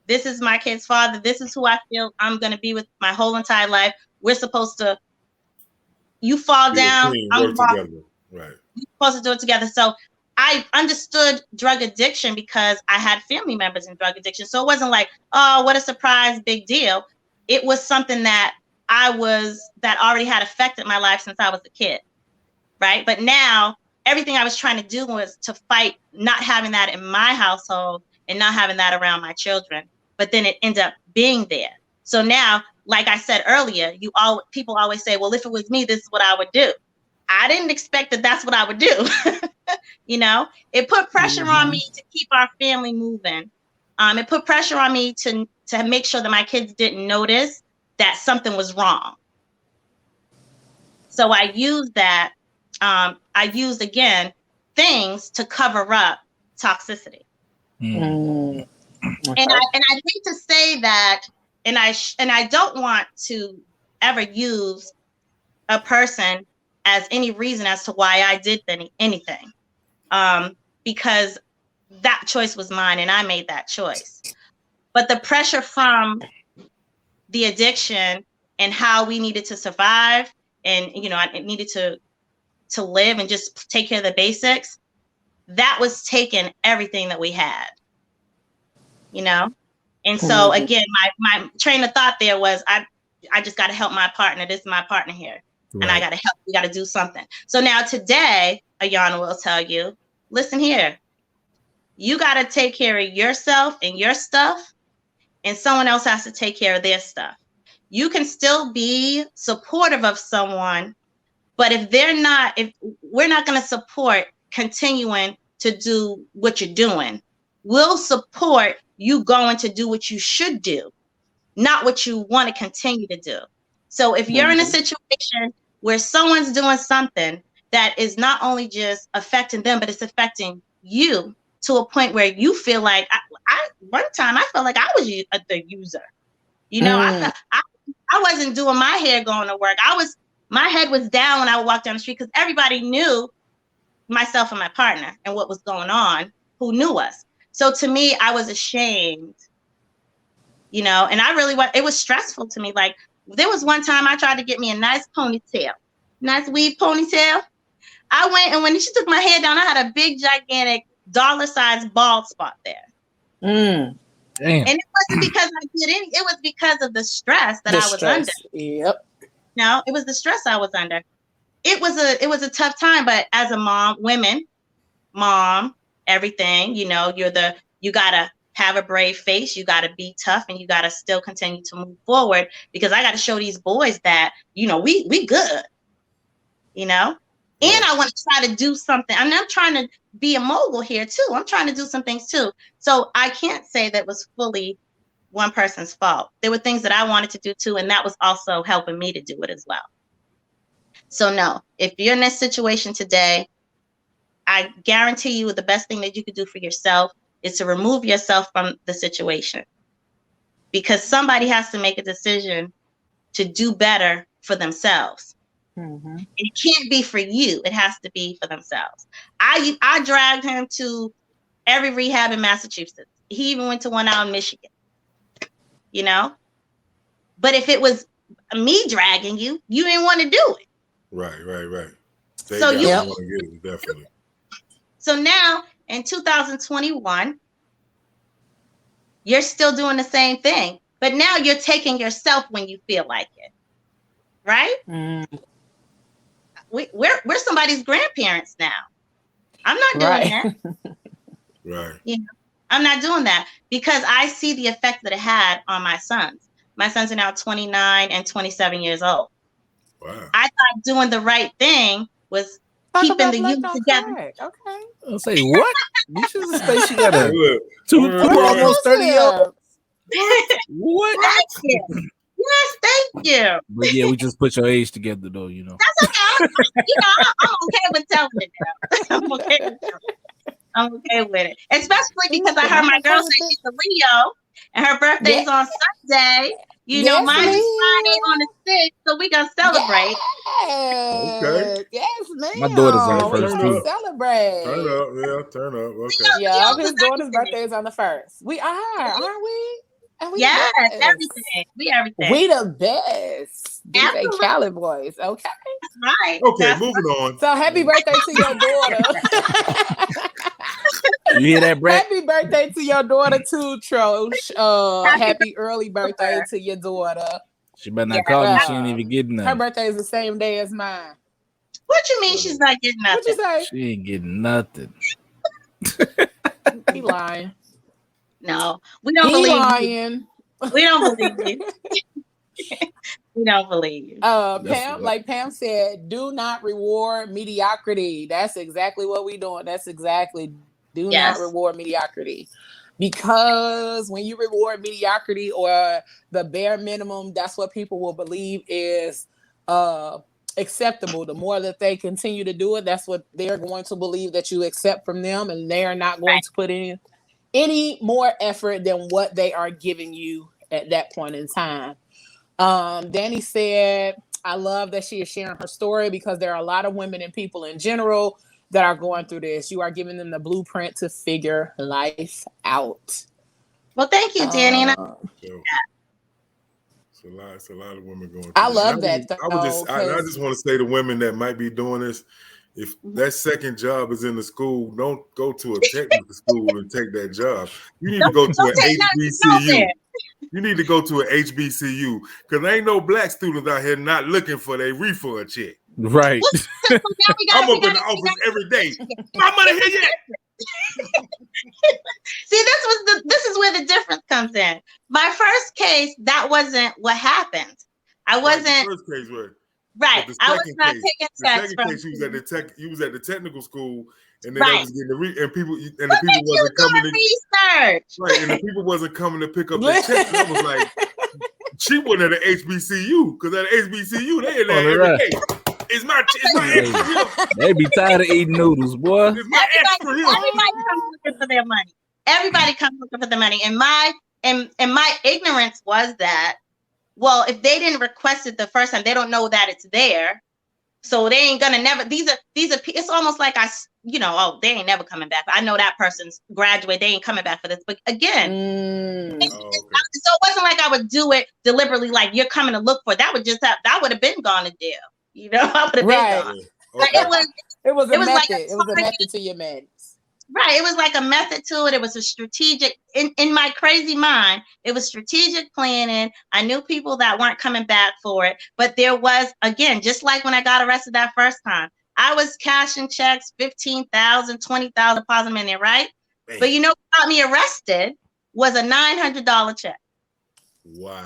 This is my kid's father. This is who I feel I'm going to be with my whole entire life. We're supposed to, you fall down, I'm together. Right. You're supposed to do it together. So I understood drug addiction because I had family members in drug addiction. So it wasn't like, oh, what a surprise, big deal. It was something that that already had affected my life since I was a kid. Right. But now everything I was trying to do was to fight not having that in my household and not having that around my children. but then it ended up being there. So now, like I said earlier, people always say, well, if it was me, this is what I would do. I didn't expect that that's what I would do. You know, it put pressure on me to keep our family moving. It put pressure on me to make sure that my kids didn't notice that something was wrong. So I used that. I used, again, things to cover up toxicity. Okay. And I hate to say that, and I don't want to ever use a person as any reason as to why I did anything, because that choice was mine and I made that choice. But the pressure from the addiction and how we needed to survive, and I needed to live and just take care of the basics, that was taking everything that we had. And so again, my train of thought there was, I just got to help my partner. This is my partner here. Right. And I got to help. We got to do something. So now today, Ayana will tell you, listen here, you got to take care of yourself and your stuff, and someone else has to take care of their stuff. You can still be supportive of someone, but if we're not going to support continuing to do what you're doing, we'll support you going to do what you should do, not what you want to continue to do. So if you're in a situation where someone's doing something that is not only just affecting them, but it's affecting you to a point where you feel like, one time I felt like I was the user. I wasn't doing my hair going to work. My head was down when I would walk down the street because everybody knew myself and my partner and what was going on, who knew us. So to me, I was ashamed, and it was stressful to me. Like, there was one time I tried to get me a nice ponytail, nice weave ponytail. I went, and when she took my hair down, I had a big, gigantic dollar-sized bald spot there. Damn. And it wasn't because I did it. It was because of the stress that I was under. Yep. No, it was the stress I was under. It was a tough time, but as a mom, everything, you gotta have a brave face, you gotta be tough, and you gotta still continue to move forward, because I gotta show these boys that, we good, and I want to try to do something. I'm trying to be a mogul here too. I'm trying to do some things too. So I can't say that was fully one person's fault. There were things that I wanted to do too, and that was also helping me to do it as well. So no, if you're in this situation today, I guarantee you the best thing that you could do for yourself is to remove yourself from the situation, because somebody has to make a decision to do better for themselves. Mm-hmm. It can't be for you. It has to be for themselves. I dragged him to every rehab in Massachusetts. He even went to one out in Michigan, But if it was me dragging you, you didn't want to do it. Right. So you want to get it, definitely. So now in 2021, you're still doing the same thing, but now you're taking yourself when you feel like it, right? Mm. We're somebody's grandparents now. I'm not doing that. Right. I'm not doing that, because I see the effect that it had on my sons. My sons are now 29 and 27 years old. Wow. I thought doing the right thing was keeping the youth together. Okay. I'll say what? You should say she got a two almost 30-year-old. What? Thank you. Yes, thank you. But yeah, we just put your age together, though. That's okay. I'm okay with telling it now. I'm okay with it, especially because I heard my girl say she's a Leo and her birthday's on Sunday. Mine is Friday on the 6th, so we gonna celebrate. Yes. Okay. Yes, ma'am. My daughter's on the first too. Celebrate. Turn up. Okay. Yeah, his daughter's birthday is on the 1st. We are, aren't we? Yes, everything. We everything. We the best. DJ Cali boys. Okay. Right. Okay, moving on. So happy birthday to your daughter. You hear that, Brett? Happy birthday to your daughter too, Trosh. Happy early birthday to your daughter. She better not call you. She ain't even getting nothing. Her birthday is the same day as mine. What you mean she's not getting nothing? What you say? She ain't getting nothing. He lying. No, we don't He believe lying. you. We don't believe you. We don't believe you. Pam, like Pam said, do not reward mediocrity. That's exactly what we're doing. That's exactly. Do not reward mediocrity. Because when you reward mediocrity or the bare minimum, that's what people will believe is acceptable. The more that they continue to do it, that's what they're going to believe that you accept from them, and they are not going to put in any more effort than what they are giving you at that point in time. Danny said, I love that she is sharing her story because there are a lot of women and people in general that are going through this. You are giving them the blueprint to figure life out. Well, thank you, Danny. It's a lot of women going through I love that. I just want to say to women that might be doing this, if that second job is in the school, don't go to a technical school and take that job. You need to go to an HBCU. You need to go to an HBCU because there ain't no black students out here not looking for their refund check. Right. I'm up in the office every day. My money here yet? See, this is where the difference comes in. My first case, that wasn't what happened. I wasn't. The first case, right. I was not taking checks. The second case, you was at the technical school, and then they was getting the people wasn't coming to research. Right, and the people wasn't coming to pick up their checks. I was like, she went at an HBCU because at an HBCU they in there every day. It's my extra. They be tired of eating noodles, boy. It's my extra. Everybody comes looking for their money. Everybody comes looking for the money, and my ignorance was that, well, if they didn't request it the first time, they don't know that it's there, so they ain't gonna never. These are. It's almost like they ain't never coming back. I know that person's graduate. They ain't coming back for this. But again, so it wasn't like I would do it deliberately. Like you're coming to look for it. That would have been gone to jail. I would have been gone. Okay. It was a method. Like it was a method to your madness. Right. It was like a method to it. It was a strategic, in my crazy mind, it was strategic planning. I knew people that weren't coming back for it. But there was, again, just like when I got arrested that first time, I was cashing checks, $15,000, $20,000, depositing them in there, right? Man. But what got me arrested was a $900 check. Wow.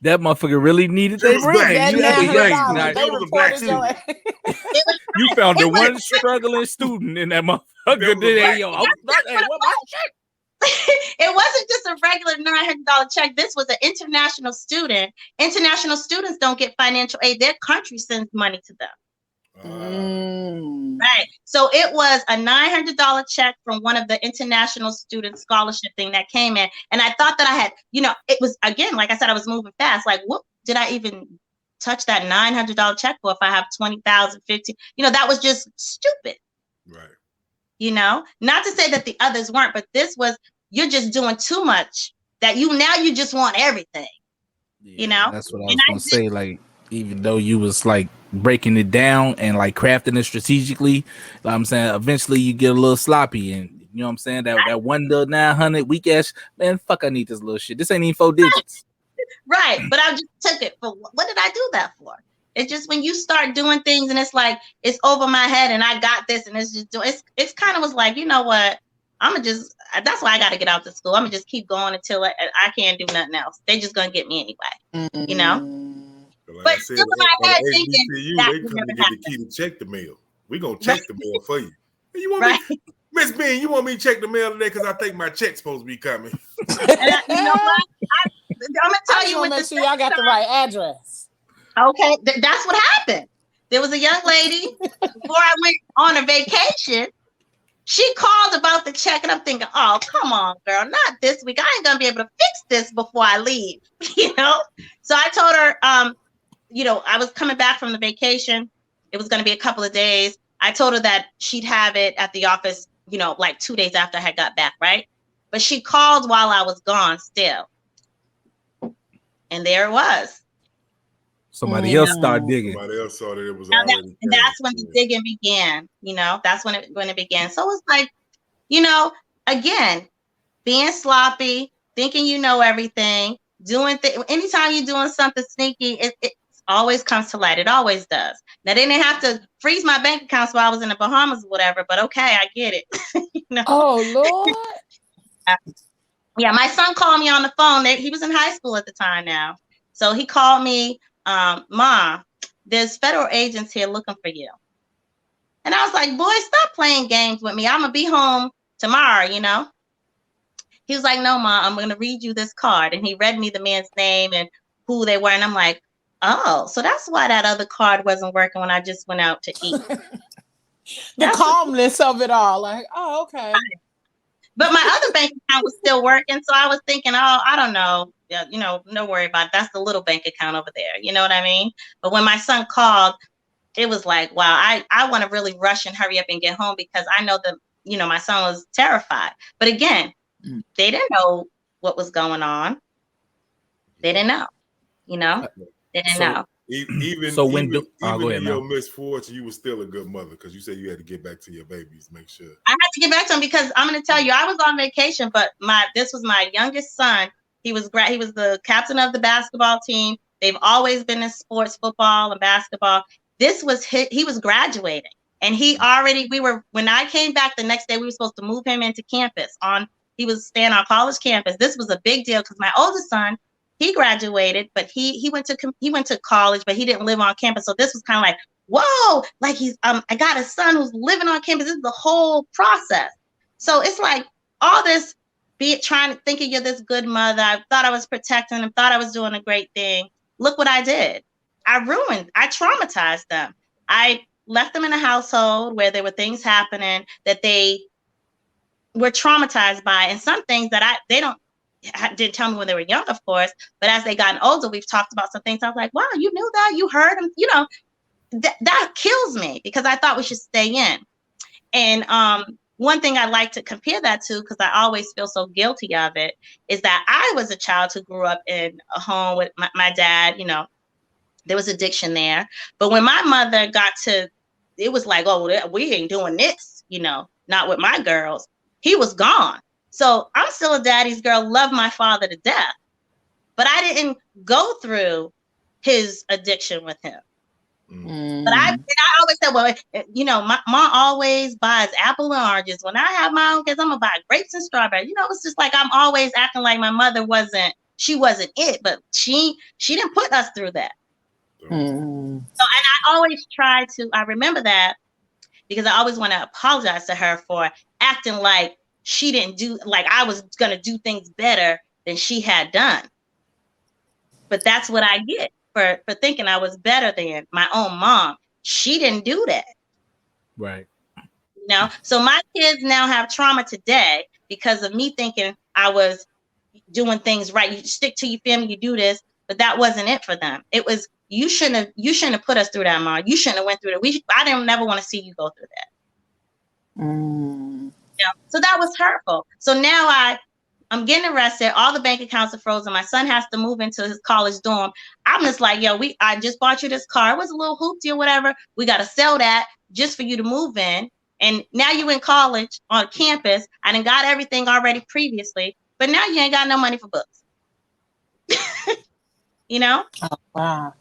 That motherfucker really needed their brain. You found the one struggling student in that motherfucker. It wasn't just a regular $900 check. This was an international student. International students don't get financial aid. Their country sends money to them. Right. So it was a $900 check from one of the international student scholarship thing that came in. And I thought that I had, it was, again, like I said, I was moving fast. Like, what did I even touch that $900 check for if I have 20,000, 15? That was just stupid. Right. Not to say that the others weren't, but this was, you're just doing too much that you just want everything. That's what I was going to say. Like, even though you was like breaking it down and like crafting it strategically, I'm saying eventually you get a little sloppy, and you know what I'm saying, that one little 900 weak ass, man, fuck, I need this little shit. This ain't even 4 digits. Right. But I just took it for, what did I do that for? It's just when you start doing things and it's like it's over my head and I got this and it's just it's kind of was like, you know what, that's why I got to get out to school. I'm gonna just keep going until I can't do nothing else. They just gonna get me anyway. Like but I said, still in my head thinking they come to get the key to check the mail. We gonna check the mail for you. You want me, Miss Bean? You want me to check the mail today because I think my check's supposed to be coming. And you know what? I'm gonna tell you. Make sure y'all got the right address. Okay, that's what happened. There was a young lady before I went on a vacation. She called about the check, and I'm thinking, oh, come on, girl, not this week. I ain't gonna be able to fix this before I leave, So I told her, I was coming back from the vacation. It was gonna be a couple of days. I told her that she'd have it at the office, like 2 days after I had got back, right? But she called while I was gone still. And there it was. Somebody else started digging. Somebody else saw that it was already. And that's when the digging began. That's when it began. So it's like, again, being sloppy, thinking you know everything, doing things. Anytime you're doing something sneaky, it always comes to light. It always does. Now they didn't have to freeze my bank accounts while I was in the Bahamas or whatever, but okay, I get it. Oh Lord. Yeah, my son called me on the phone. He was in high school at the time now. So he called me, Ma, there's federal agents here looking for you. And I was like, boy, stop playing games with me. I'm going to be home tomorrow, you know? He was like, no, Ma, I'm going to read you this card. And he read me the man's name and who they were. And I'm like, oh, so that's why that other card wasn't working when I just went out to eat. The calmness of it all. Like, oh, okay. But my other bank account was still working. So I was thinking, oh, I don't know. Yeah, you know, no worry about it. That's the little bank account over there. You know what I mean? But when my son called, it was like, wow, I want to really rush and hurry up and get home because I know that, you know, my son was terrified. But again, they didn't know what was going on. They didn't know, you know, they didn't know. Even in your misfortune, you were still a good mother because you said you had to get back to your babies, make sure. I had to get back to him because I'm going to tell you, I was on vacation, but this was my youngest son. He was the captain of the basketball team. They've always been in sports, football and basketball. He was graduating, and when I came back the next day, we were supposed to move him into campus he was staying on college campus. This was a big deal because my oldest son, he graduated, but he went to college, but he didn't live on campus. So this was kind of like, whoa, like I got a son who's living on campus. This is the whole process. So it's like all this, thinking you're this good mother. I thought I was protecting him, thought I was doing a great thing. Look what I did. I traumatized them. I left them in a household where there were things happening that they were traumatized by, and some things that didn't tell me when they were young, of course, but as they gotten older, we've talked about some things. I was like, wow, you knew that, you heard him, you know, that kills me because I thought we should stay in. And one thing I like to compare that to, because I always feel so guilty of it, is that I was a child who grew up in a home with my dad. You know, there was addiction there. But when my mother it was like, oh, we ain't doing this, you know, not with my girls. He was gone. So I'm still a daddy's girl, love my father to death. But I didn't go through his addiction with him. But I always said, well, you know, my mom always buys apple and oranges. When I have my own kids, I'm gonna buy grapes and strawberries. You know, it's just like I'm always acting like my mother wasn't it, but she didn't put us through that. So, and I always I remember that because I always want to apologize to her for acting like she didn't like I was gonna do things better than she had done. But that's what I get for thinking I was better than my own mom. She didn't do that. Right. You know, so my kids now have trauma today because of me thinking I was doing things right. You stick to your family, you do this, but that wasn't it for them. It was, you shouldn't have put us through that, Mom. You shouldn't have went through that. I didn't never want to see you go through that. You know, so that was hurtful. So now I'm getting arrested. All the bank accounts are frozen. My son has to move into his college dorm. I'm just like, yo, I just bought you this car. It was a little hoopty or whatever. We got to sell that just for you to move in. And now you in college on campus. I done got everything already previously, but now you ain't got no money for books. You know? Oh, wow.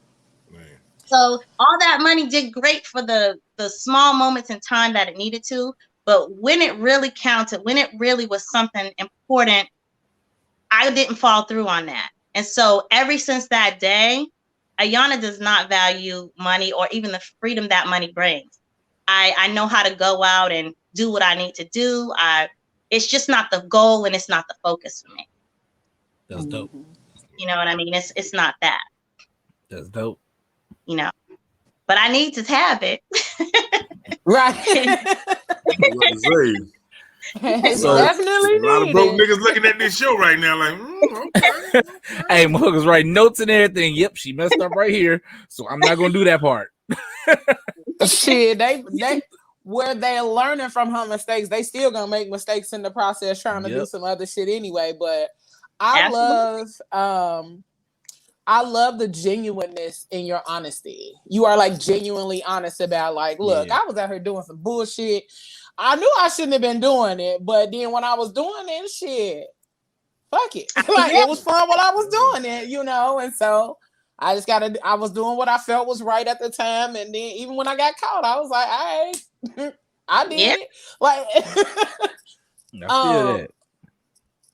So all that money did great for the small moments in time that it needed to. But when it really counted, when it really was something important, I didn't fall through on that. And so ever since that day, Ayana does not value money or even the freedom that money brings. I know how to go out and do what I need to do. It's just not the goal and it's not the focus for me. That's dope. You know what I mean? It's not that. That's dope. You know, but I need to have it. Right. So definitely a lot of broke niggas looking at this show right now, like, okay. Hey, motherfuckers writing notes and everything. Yep, she messed up right here, so I'm not gonna do that part. Shit, they where they're learning from her mistakes, they still gonna make mistakes in the process trying to do some other shit anyway. But I love the genuineness in your honesty. You are like genuinely honest about like, look, I was out here doing some bullshit. I knew I shouldn't have been doing it, but then when I was doing it, shit, fuck it. Like it was fun while I was doing it, you know. And so I was doing what I felt was right at the time. And then even when I got caught, I was like, all right, I did it. Like I feel that.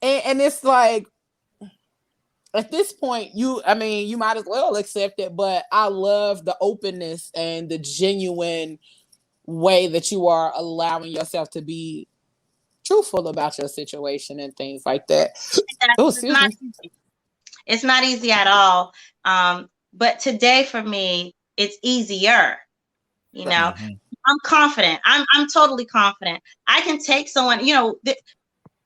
And it's like, at this point, you might as well accept it, but I love the openness and the genuine way that you are allowing yourself to be truthful about your situation and things like that. Oh, excuse me. It's not easy at all. But today for me, it's easier. You know, I'm confident. I'm totally confident. I can take someone, you know,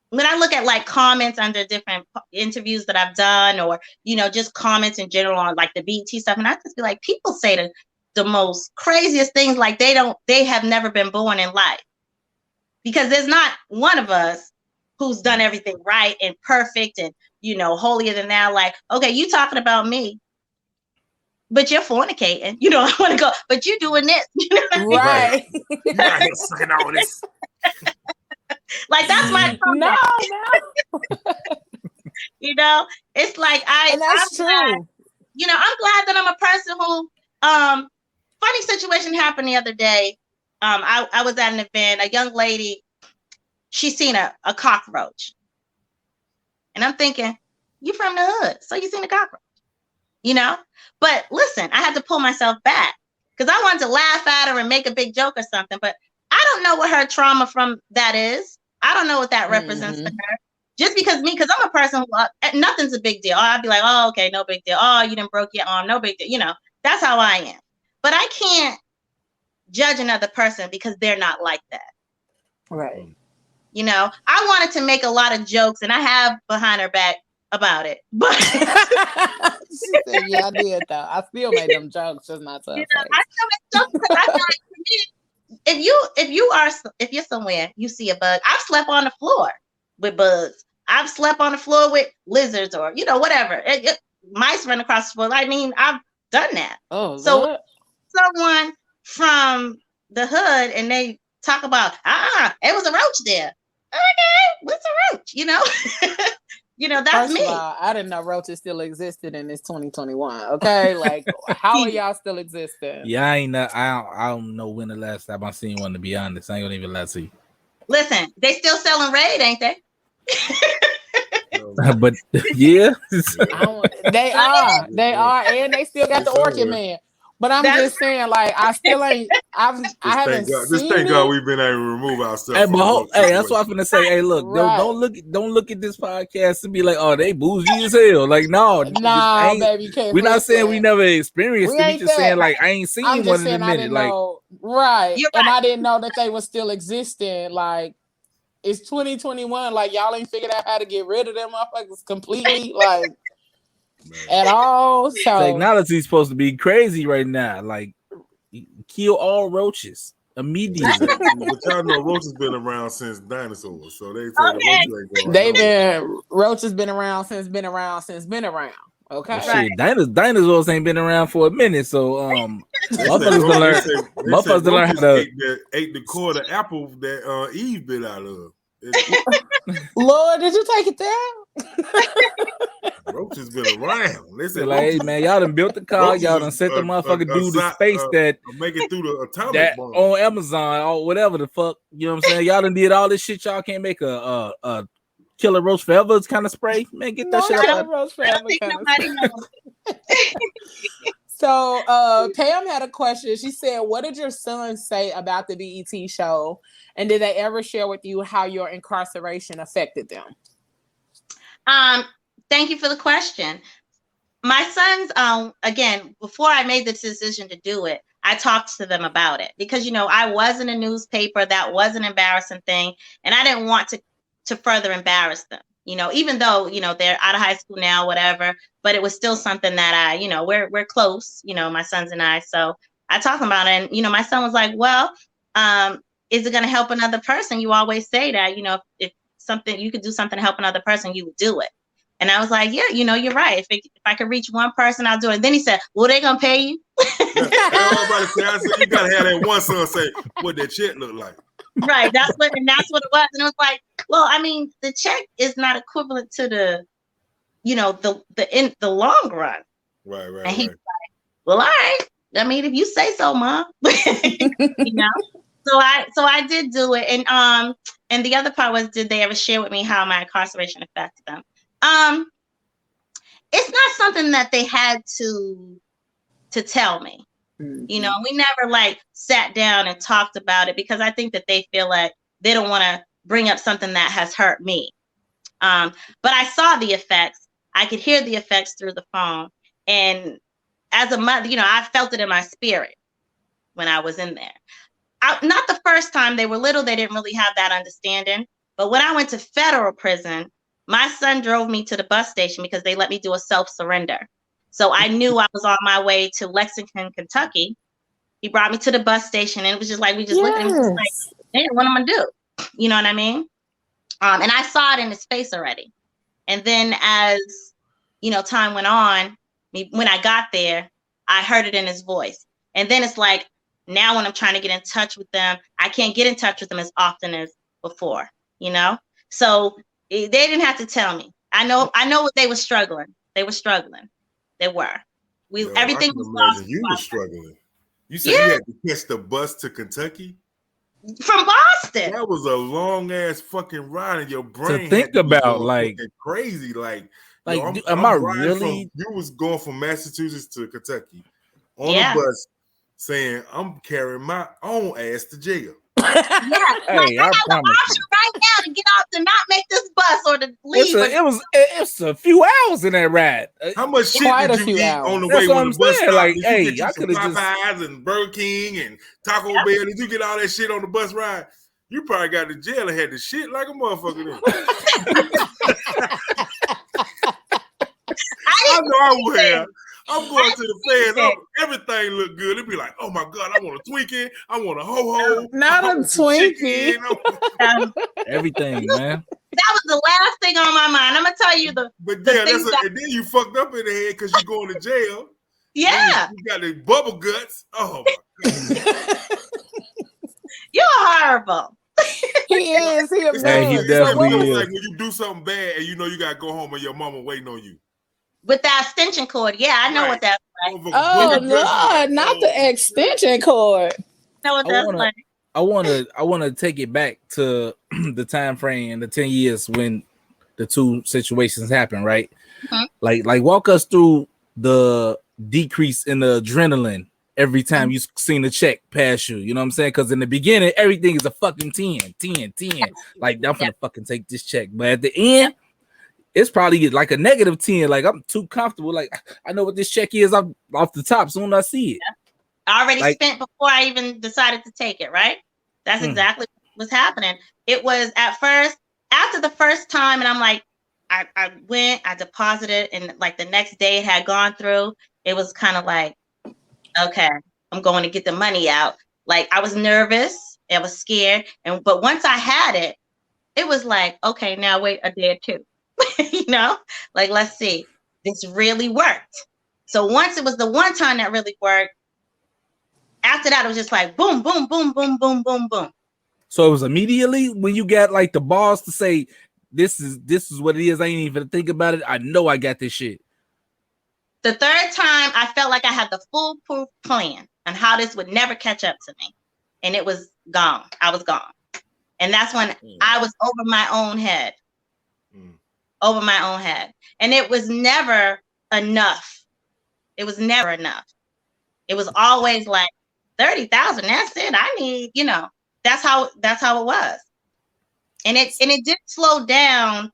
when I look at like comments under different interviews that I've done, or, you know, just comments in general on like the BET stuff. And I just be like, people say the most craziest things, like they have never been born in life, because there's not one of us who's done everything right and perfect and, you know, holier than thou. Like, okay, you talking about me, but you're fornicating. You know, I want to go, but you doing this. You know what I mean? Right. You're out here sucking all this. Like, that's my no. You know, it's like and that's true. Glad, you know, I'm glad that I'm a person who funny situation happened the other day. I was at an event, a young lady, she seen a cockroach. And I'm thinking, you from the hood, so you seen a cockroach, you know? But listen, I had to pull myself back because I wanted to laugh at her and make a big joke or something, but I don't know what her trauma from that is. I don't know what that represents to her. Just because I'm a person who, nothing's a big deal. I'd be like, oh, okay, no big deal. Oh, you done broke your arm, no big deal. You know, that's how I am. But I can't judge another person because they're not like that. Right. You know, I wanted to make a lot of jokes, and I have behind her back about it. But she said, yeah, I did though. I still made them jokes, just not to her face. I still make jokes because I feel like, for me, if you're somewhere, you see a bug. I've slept on the floor with bugs. I've slept on the floor with lizards, or, you know, whatever. Mice run across the floor. I mean, I've done that. Oh, so Lord. Someone from the hood and they talk about, it was a roach there. Okay, what's a roach? You know, you know, that's First me. of all, I didn't know roaches still existed in this 2021. Okay, like, how are y'all still existing? Yeah, I don't know when the last time I seen one, to be honest. I ain't gonna even lie to you. Listen, they still selling Raid, ain't they? But yeah, they are, and they still got the Orchid Man. But I'm just saying, like, I still ain't. I haven't seen. Just thank God we've been able to remove ourselves. Hey, but that's what I'm gonna say. Hey, look, right. don't look at this podcast and be like, oh, they bougie as hell. Like, no, nah, baby, can't. We're not saying we never experienced it. We just saying, like, I ain't seen one in a minute. Like, right, and I didn't know that they were still existing. Like, it's 2021. Like, y'all ain't figured out how to get rid of them motherfuckers completely. Like. At all. So technology is supposed to be crazy right now. Like, kill all roaches immediately. But y'all know roaches been around since dinosaurs, so they say roaches been around since been around. Okay, well, shit, dinosaurs ain't been around for a minit, so motherfuckers learn how to ate the core of the apple that Eve bit out of. Lord, did you take it there? Roaches been around. They said, like, hey, man, y'all done built the car, y'all done sent the motherfucker dude to space that make it through the atomic that bomb on Amazon or whatever the fuck. You know what I'm saying? Y'all done did all this shit. Y'all can't make a killer roach forever kind of spray. Man, get that shit out. Roach forever kind of So Pam had a question. She said, what did your son say about the BET show? And did they ever share with you how your incarceration affected them? Thank you for the question. My sons, again, before I made the decision to do it, I talked to them about it because, you know, I was in a newspaper. That was an embarrassing thing. And I didn't want to further embarrass them, you know, even though, you know, they're out of high school now, whatever, but it was still something that you know, we're close, you know, my sons and I. So I talked about it, and, you know, my son was like, well, is it going to help another person? You always say that, you know, if something, you could do something to help another person, you would do it. And I was like, yeah, you know, you're right. If I could reach one person, I'll do it. And then he said, well, they going to pay you? Yeah, you got to have that one son say what that check look like. Right. That's what it was. And it was like, well, I mean, the check is not equivalent to the, you know, in the long run. Right. And he's like, well, all right. I mean, if you say so, Mom. You know? So I did do it, and the other part was, did they ever share with me how my incarceration affected them? It's not something that they had to tell me. You know, we never like sat down and talked about it because I think that they feel like they don't want to bring up something that has hurt me. But I saw the effects. I could hear the effects through the phone. And as a mother, you know, I felt it in my spirit when I was in there. Not the first time. They were little. They didn't really have that understanding. But when I went to federal prison, my son drove me to the bus station because they let me do a self-surrender. So I knew I was on my way to Lexington, Kentucky. He brought me to the bus station, and it was just like, we just looked at him, just like, hey, what am I gonna do? You know what I mean? And I saw it in his face already. And then as, you know, time went on, when I got there, I heard it in his voice. And then it's like, now when I'm trying to get in touch with them, I can't get in touch with them as often as before, you know? So they didn't have to tell me. I know what they were struggling. They were struggling. They were. Everything was lost. You were struggling. You said you had to catch the bus to Kentucky? From Boston. That was a long ass fucking ride, and your brain to think about, like crazy, like am I really? You was going from Massachusetts to Kentucky on a bus, saying I'm carrying my own ass to jail. Hey, I promise you right now to get off, to not make this bus or to leave. It's a few hours in that ride. How much shit did you eat on the way when the bus stopped? Like, hey, I could have Popeyes and Burger King and Taco Bell. Did you get all that shit on the bus ride? You probably got to jail and had the shit like a motherfucker. I know I would have. I'm going to the feds. Everything look good. It'd be like, oh my God, I want a Twinkie. I want a ho-ho. Not a Twinkie. Everything, man. That was the last thing on my mind. I'm gonna tell you and then you fucked up in the head because you're going to jail. Yeah. You got the bubble guts. Oh my God. You're horrible. He is. He definitely is. Like when you do something bad and you know you gotta go home and your mama waiting on you. With the extension cord, yeah, I know what that's like. Oh Lord, not the extension cord. I know what that's like. I want to take it back to the time frame, the 10 years when the two situations happened, right? Mm-hmm. Like walk us through the decrease in the adrenaline every time you seen a check pass you. You know what I'm saying? Because in the beginning, everything is a fucking 10. Like, I'm gonna fucking take this check. But at the end, it's probably like a negative 10. Like, I'm too comfortable. Like, I know what this check is off the top soon as I see it. I already spent before I even decided to take it, right? That's exactly what was happening. It was at first, after the first time, and I'm like, I went, I deposited, and like the next day it had gone through. It was kind of like, okay, I'm going to get the money out. Like, I was nervous, I was scared, but once I had it, it was like, okay, now wait a day or two. You know, like, let's see, this really worked. So once it was the one time that really worked, after that, it was just like boom, boom, boom, boom, boom, boom, boom. So it was immediately when you got like the balls to say, this is what it is. I ain't even think about it. I know I got this shit. The third time, I felt like I had the foolproof plan on how this would never catch up to me. And it was gone. I was gone. And that's when I was over my own head. Over my own head. And it was never enough. It was never enough. It was always like 30,000. That's it. I need, you know, that's how it was. And it did slow down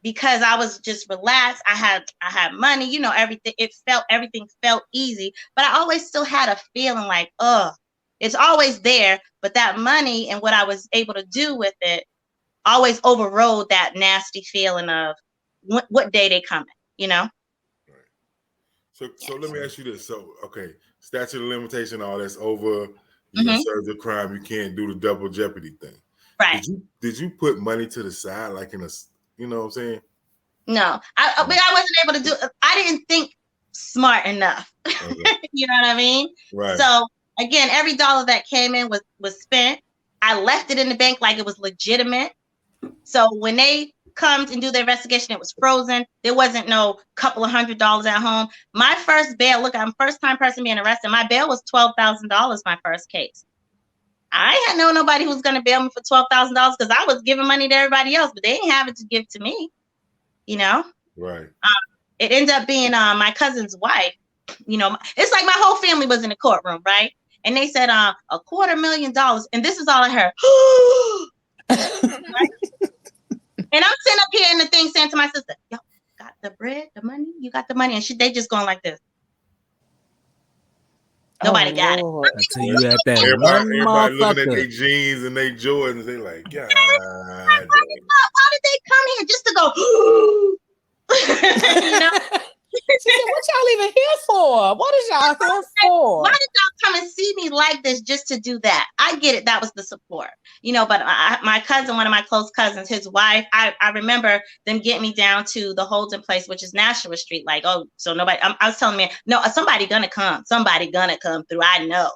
because I was just relaxed. I had money, you know, everything. Everything felt easy, but I always still had a feeling like, it's always there. But that money and what I was able to do with it always overrode that nasty feeling of what day they coming, you know? Right. So let me ask you this. So, okay, statute of limitation, all that's over. You serve the crime. You can't do the double jeopardy thing. Right. Did you put money to the side, like in a, you know what I'm saying? No, I wasn't able to do. I didn't think smart enough. Okay. You know what I mean? Right. So again, every dollar that came in was spent. I left it in the bank like it was legitimate. So when they come and do the investigation, it was frozen. There wasn't no couple of $100 at home. My first bail, look, I'm first time person being arrested. My bail was $12,000 my first case. I had known nobody who was going to bail me for $12,000 because I was giving money to everybody else, but they didn't have it to give to me. You know, Right. It ended up being my cousin's wife. You know, it's like my whole family was in the courtroom, right? And they said $250,000, and this is all I heard. Right? And I'm sitting up here in the thing saying to my sister, "Yo, got the bread, the money? You got the money?" And they just going like this. Nobody got it. Until you at that Everybody looking at motherfucker. their jeans and their Jordans. They like, God. Why did they come here just to go? You know? She said, what y'all even here for? What is y'all here for? Why did y'all come and see me like this just to do that? I get it. That was the support, you know, but my cousin, one of my close cousins, his wife, I remember them getting me down to the Holden place, which is Nashua Street. Like, oh, so nobody, I was telling me, no, somebody gonna come through. I know.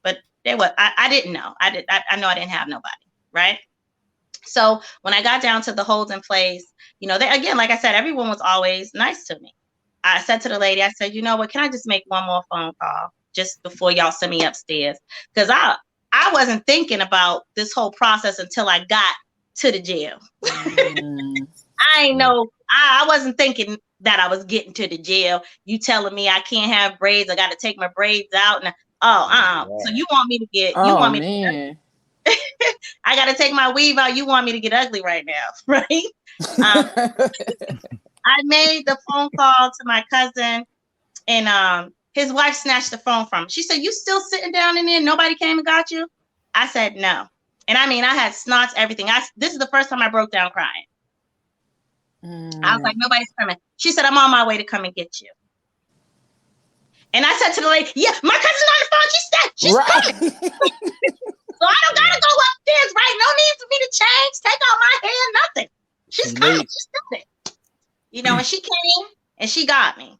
But I didn't know. I know I didn't have nobody. Right. So when I got down to the Holden place, you know, again, like I said, everyone was always nice to me. I said to the lady, I said, you know what, can I just make one more phone call just before y'all send me upstairs? Because I wasn't thinking about this whole process until I got to the jail. I know, I wasn't thinking that I was getting to the jail. You telling me I can't have braids, I got to take my braids out. And so you want me to get, I got to take my weave out. You want me to get ugly right now, right? I made the phone call to my cousin, and his wife snatched the phone from him. She said, "You still sitting down in there? Nobody came and got you?" I said, "No." And I mean, I had snots, everything. This is the first time I broke down crying. I was like, "Nobody's coming." She said, "I'm on my way to come and get you." And I said to the lady, "Yeah, my cousin's on the phone. She's coming." So I don't gotta go upstairs, right? No need for me to change, take out my hair, nothing. She's coming. She's coming. You know, and she came and she got me,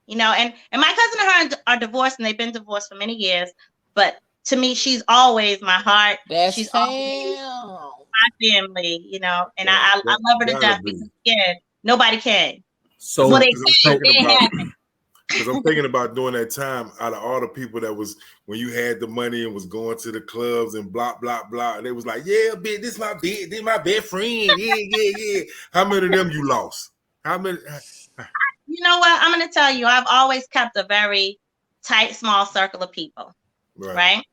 you know, and my cousin and her are divorced, and they've been divorced for many years. But to me, she's always my heart. She's always my family, you know, and I love her to death because, again, nobody can. So well, because I'm thinking about during that time, out of all the people that was when you had the money and was going to the clubs and blah blah blah, and they was like, "Yeah, bitch, this my best friend, yeah." How many of them you lost? How many? You know what? I'm going to tell you, I've always kept a very tight, small circle of people, right?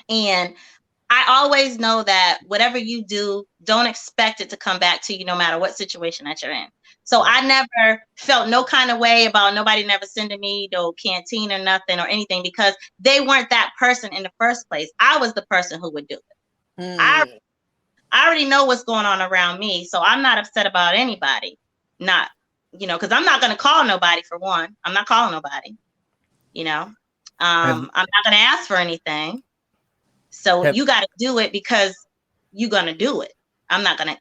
And I always know that whatever you do, don't expect it to come back to you no matter what situation that you're in. So I never felt no kind of way about nobody never sending me no canteen or nothing or anything, because they weren't that person in the first place. I was the person who would do it. I already know what's going on around me, so I'm not upset about anybody. Not, you know, because I'm not going to call nobody, for one. I'm not calling nobody, you know. I'm not going to ask for anything. So you got to do it because you're going to do it. I'm not going to,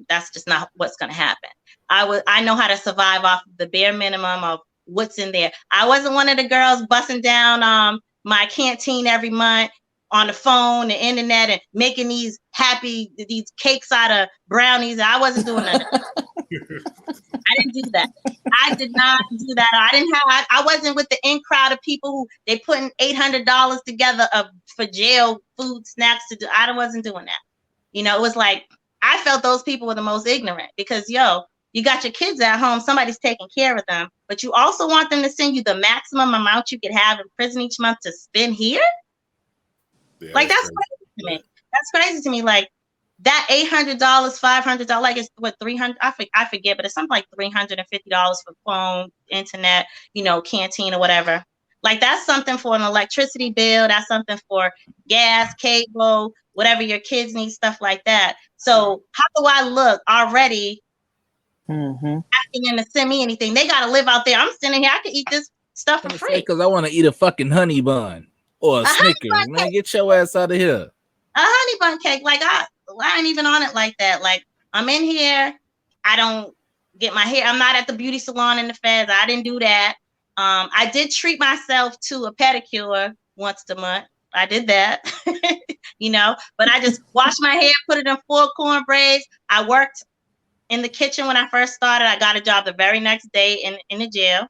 that's just not what's going to happen. I know how to survive off the bare minimum of what's in there. I wasn't one of the girls busting down my canteen every month on the phone, the internet, and making these cakes out of brownies. I wasn't doing that. I didn't do that. I did not do that. I wasn't with the in crowd of people who they putting $800 together for jail food snacks to do. I wasn't doing that. You know, it was like, I felt those people were the most ignorant because, you got your kids at home, somebody's taking care of them, but you also want them to send you the maximum amount you could have in prison each month to spend here? Yeah, like, that's crazy to me. That's crazy to me. Like, that $800, $500, like, it's what, $300? I forget, but it's something like $350 for phone, internet, you know, canteen or whatever. Like, that's something for an electricity bill. That's something for gas, cable, whatever your kids need, stuff like that. So how do I look already asking them to send me anything? They got to live out there. I'm sitting here. I can eat this stuff for free. Because I want to eat a fucking honey bun or a Snickers. Man, get your ass out of here. A honey bun cake. Like, I ain't even on it like that. Like, I'm in here. I don't get my hair. I'm not at the beauty salon in the feds. I didn't do that. I did treat myself to a pedicure once a month. I did that, you know, but I just washed my hair, put it in 4 corn braids. I worked in the kitchen when I first started. I got a job the very next day in the jail.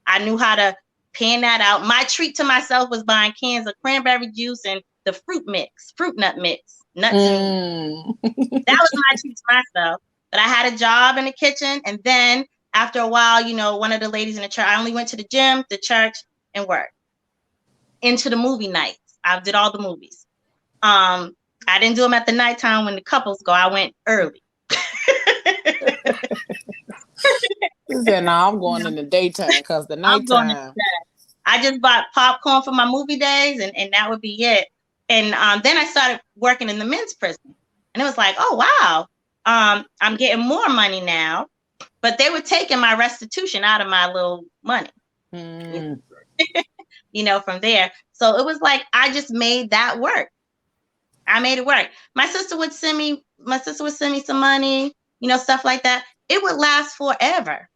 I knew how to pan that out. My treat to myself was buying cans of cranberry juice and the fruit nut mix, nuts. That was my treat to myself. But I had a job in the kitchen, and then after a while, you know, one of the ladies in the church, I only went to the gym, the church, and work. Into the movie nights. I did all the movies. I didn't do them at the nighttime when the couples go. I went early. He said, "No, I'm going in the daytime because the nighttime." I just bought popcorn for my movie days, and that would be it. And then I started working in the men's prison, and it was like, oh wow, I'm getting more money now, but they were taking my restitution out of my little money, you know, from there. So it was like I just made that work. I made it work. My sister would send me some money, you know, stuff like that. It would last forever,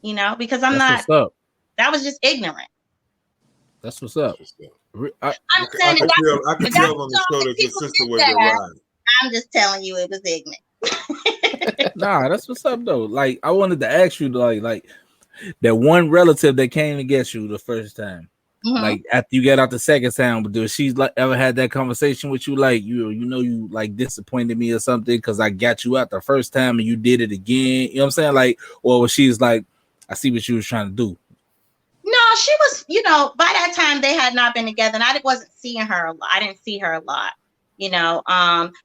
you know, because That's not. What's up. That was just ignorant. That's what's up. I can tell on the show that your sister was your ride. I'm just telling you, it was ignorant. Nah, that's what's up though. Like I wanted to ask you, like that one relative that came to get you the first time. Like after you got out the second time, but does she like ever had that conversation with you? Like you like disappointed me or something because I got you out the first time and you did it again. You know what I'm saying? Like, or she's like, I see what you was trying to do. No, she was, you know, by that time they had not been together, and I wasn't seeing her a lot. I didn't see her a lot, you know.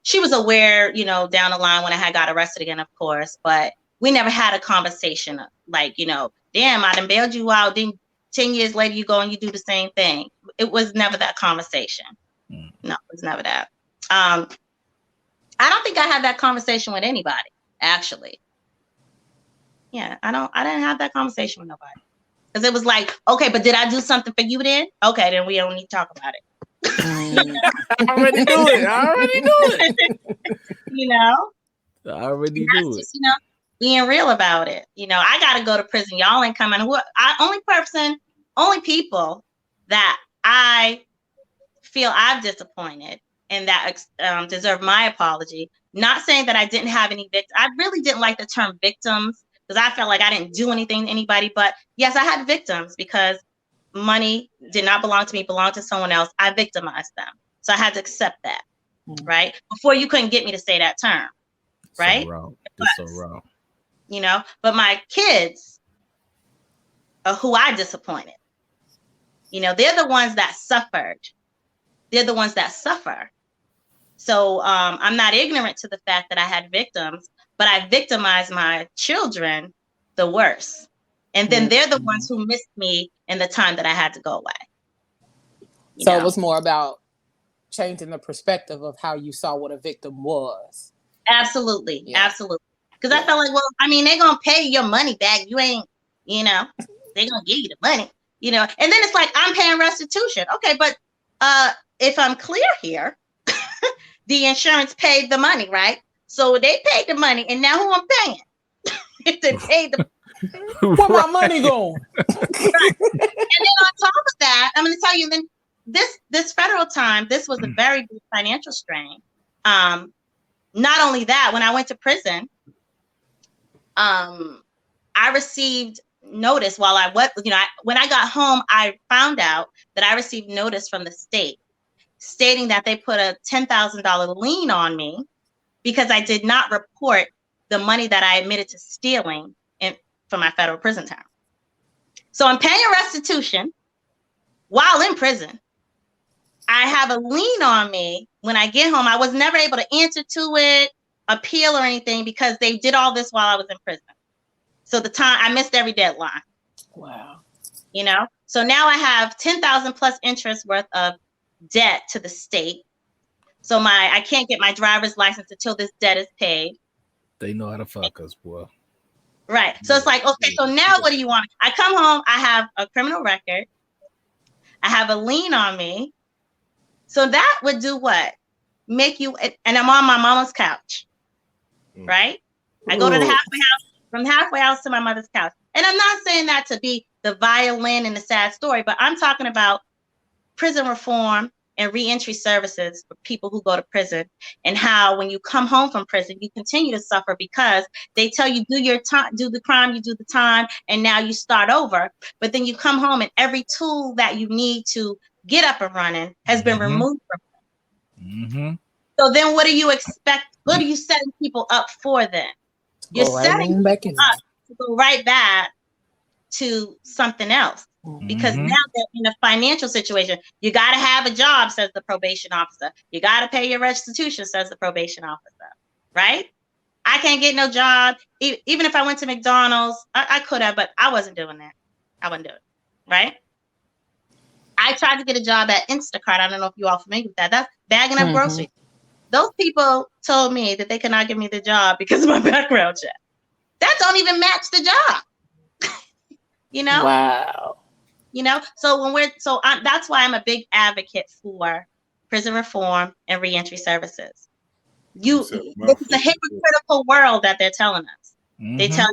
She was aware, you know, down the line when I had got arrested again, of course, but we never had a conversation like, you know, damn, I done bailed you out. Then 10 years later, you go and you do the same thing. It was never that conversation. No, it was never that. I don't think I had that conversation with anybody, actually. Yeah, I didn't have that conversation with nobody. Because it was like, okay, but did I do something for you then? Okay, then we don't need to talk about it. I already do it. You know? I already do it. Just, you know, being real about it. You know, I got to go to prison. Y'all ain't coming. Only people that I feel I've disappointed and that deserve my apology. Not saying that I didn't have any victims. I really didn't like the term victims, because I felt like I didn't do anything to anybody. But yes, I had victims because money did not belong to me, belonged to someone else. I victimized them. So I had to accept that, right? Before you couldn't get me to say that term, right? It's so wrong. You know, but my kids are who I disappointed. You know, they're the ones that suffered. They're the ones that suffer. So I'm not ignorant to the fact that I had victims, but I victimized my children the worst. And then they're the ones who missed me in the time that I had to go away. So it was more about changing the perspective of how you saw what a victim was. Absolutely. Yeah. Absolutely. Because I felt like, well, I mean, they're going to pay your money back. You ain't, you know, they're going to give you the money, you know. And then it's like, I'm paying restitution. Okay, but if I'm clear here, the insurance paid the money, right? So they paid the money, and now who I'm paying? If they paid the where my money going? Right. And then on top of that, I'm going to tell you, then this federal time, this was a very big financial strain. Not only that, when I went to prison, I received notice while I was, you know, when I got home, I found out that I received notice from the state stating that they put a $10,000 lien on me because I did not report the money that I admitted to stealing for my federal prison term. So I'm paying restitution while in prison. I have a lien on me when I get home. I was never able to answer to it, appeal or anything because they did all this while I was in prison. So the time I missed every deadline. Wow. You know, so now I have 10,000 plus interest worth of debt to the state. So I can't get my driver's license until this debt is paid. They know how to fuck us, boy. Right. So it's like, okay, so now what do you want? I come home, I have a criminal record. I have a lien on me. So that would do what? Make you, and I'm on my mama's couch, right? I go to the halfway house, from the halfway house to my mother's couch. And I'm not saying that to be the violin and the sad story, but I'm talking about prison reform and reentry services for people who go to prison, and how when you come home from prison, you continue to suffer because they tell you do your time, do the crime, you do the time, and now you start over. But then you come home and every tool that you need to get up and running has been removed from you. So then what do you expect? What are you setting people up for then? You're setting people up to go right back to something else. Because now they're in a financial situation. You got to have a job, says the probation officer. You got to pay your restitution, says the probation officer. Right? I can't get no job. Even if I went to McDonald's, I could have, but I wasn't doing that. I wouldn't do it. Right? I tried to get a job at Instacart. I don't know if you all familiar with that. That's bagging up groceries. Those people told me that they could not give me the job because of my background check. That don't even match the job. You know? Wow. You know, so that's why I'm a big advocate for prison reform and reentry services. This is a hypocritical world that they're telling us. They tell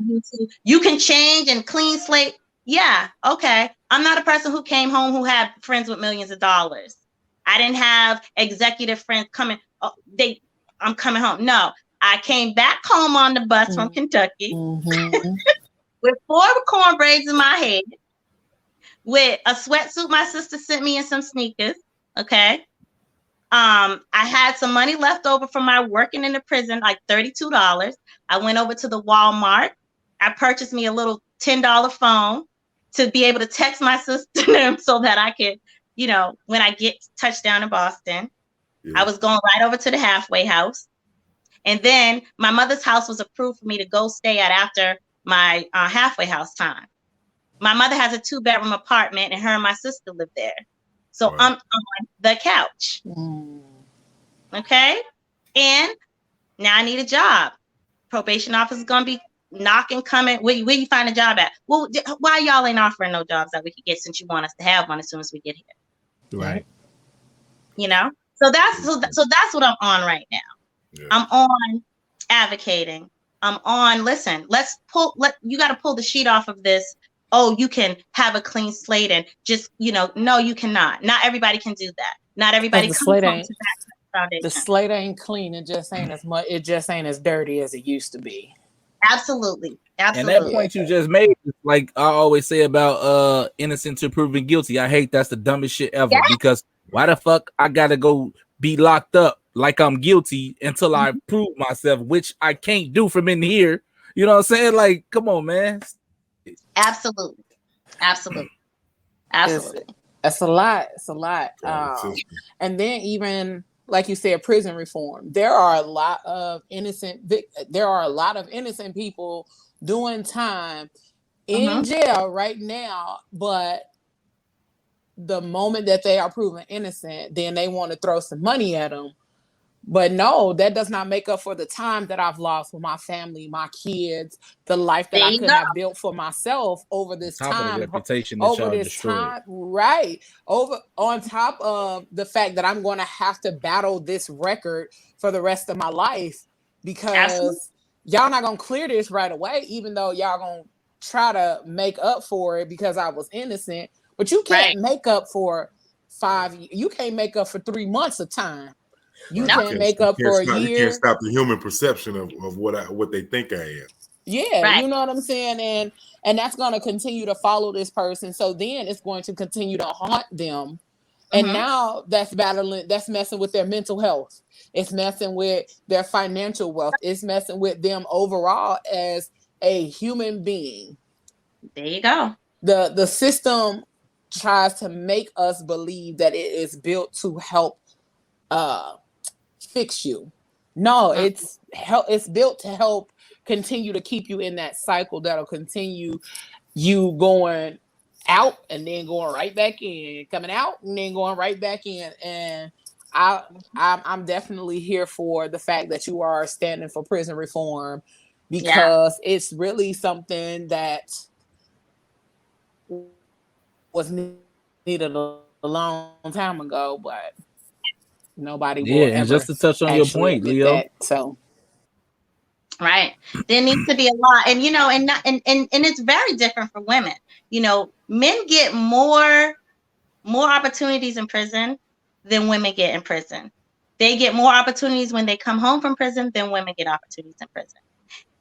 you can change and clean slate. Yeah, okay. I'm not a person who came home who had friends with millions of dollars. I didn't have executive friends coming. I'm coming home. No, I came back home on the bus from Kentucky with 4 corn braids in my head, with a sweatsuit my sister sent me and some sneakers. Okay. I had some money left over from my working in the prison, like $32. I went over to the Walmart. I purchased me a little $10 phone to be able to text my sister so that I could, you know, when I get touchdown in Boston, I was going right over to the halfway house. And then my mother's house was approved for me to go stay at after my halfway house time. My mother has a 2-bedroom apartment and her and my sister live there. So I'm on the couch. Okay. And now I need a job. Probation office is going to be knocking, coming. Where you find a job at? Well, why y'all ain't offering no jobs that we could get since you want us to have one as soon as we get here? Right. You know? So that's what I'm on right now. Yeah. I'm on advocating. I'm on, listen, you got to pull the sheet off of this. Oh, you can have a clean slate and just, you know, no, you cannot. Not everybody can do that. Not everybody comes home to that foundation. The slate ain't clean. It just ain't as much. It just ain't as dirty as it used to be. Absolutely. And that point you just made, like I always say about innocent to proven guilty. I hate that's the dumbest shit ever. Because why the fuck I gotta go be locked up like I'm guilty until I prove myself, which I can't do from in here. You know what I'm saying? Like, come on, man. Absolutely. It's a lot. And then even like you said, prison reform. There are a lot of innocent people doing time in jail right now, but the moment that they are proven innocent, then they want to throw some money at them. But no, that does not make up for the time that I've lost with my family, my kids, the life that I could have built for myself over this time. Reputation that over this destroyed. Time, right? On top of the fact that I'm going to have to battle this record for the rest of my life, because y'all not going to clear this right away, even though y'all going to try to make up for it because I was innocent. But you can't make up for 5 years. You can't make up for 3 months of time. You can't make up for a year. You can't stop the human perception of what they think I am. Yeah, you know what I'm saying? And that's going to continue to follow this person. So then it's going to continue to haunt them. And now that's messing with their mental health. It's messing with their financial wealth. It's messing with them overall as a human being. There you go. The system tries to make us believe that it is built to help fix you. No, it's built to help continue to keep you in that cycle that'll continue you going out and then going right back in, coming out and then going right back in. And I'm definitely here for the fact that you are standing for prison reform, because it's really something that was needed a long time ago, but nobody will and just to touch on your point, Leo. Right. There needs to be a lot. And, you know, and it's very different for women. You know, men get more opportunities in prison than women get in prison. They get more opportunities when they come home from prison than women get opportunities in prison.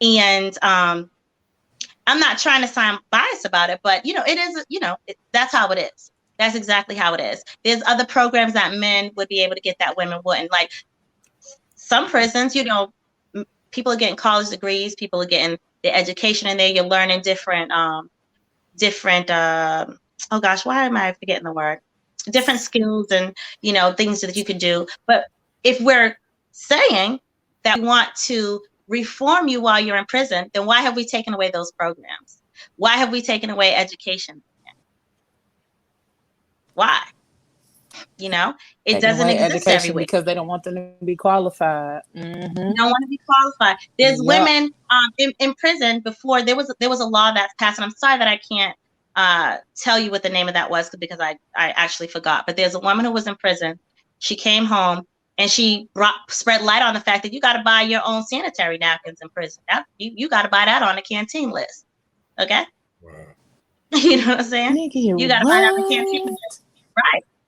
And I'm not trying to sound biased about it, but it is, that's how it is. That's exactly how it is. There's other programs that men would be able to get that women wouldn't. Like some prisons, people are getting college degrees, people are getting the education in there. You're learning different, oh gosh, why am I forgetting the word? Different skills and, things that you can do. But if we're saying that we want to reform you while you're in prison, then why have we taken away those programs? Why have we taken away education? Why? It doesn't exist everywhere because they don't want them to be qualified. Mm-hmm. Don't want to be qualified. There's women in prison before there was a law that's passed, and I'm sorry that I can't tell you what the name of that was because I actually forgot. But there's a woman who was in prison. She came home and she spread light on the fact that you got to buy your own sanitary napkins in prison. You got to buy that on the canteen list. Okay. Wow. You know what I'm saying? You got to buy that on the canteen list.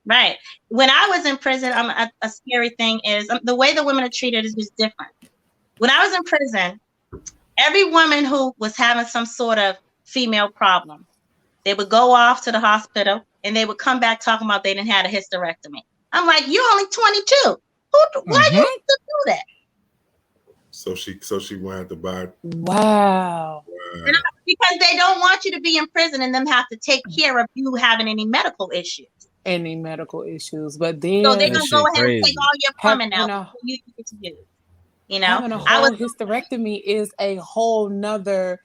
Right. When I was in prison, a scary thing is the way the women are treated is just different. When I was in prison, every woman who was having some sort of female problem, they would go off to the hospital and they would come back talking about they didn't have a hysterectomy. I'm like, you're only 22. Why do you have to do that? So she went have to buy. Wow. Because they don't want you to be in prison and them have to take care of you having any medical issues. But then so they're gonna go ahead and take all your plumbing out before you get to use. Having a whole hysterectomy is a whole nother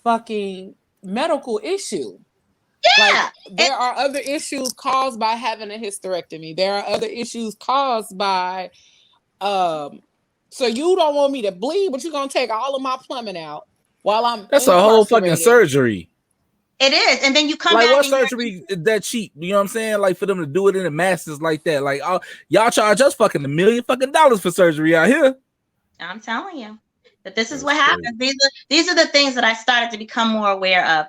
fucking medical issue. Yeah. Like, there are other issues caused by having a hysterectomy. There are other issues caused by so you don't want me to bleed, but you're gonna take all of my plumbing out while I'm that's a whole fucking surgery. It is, and then you come like back. What surgery is that cheap? You know what I'm saying? Like for them to do it in the masses like that. Like y'all charge us fucking $1 million for surgery out here. I'm telling you that this is what happens. These are the things that I started to become more aware of.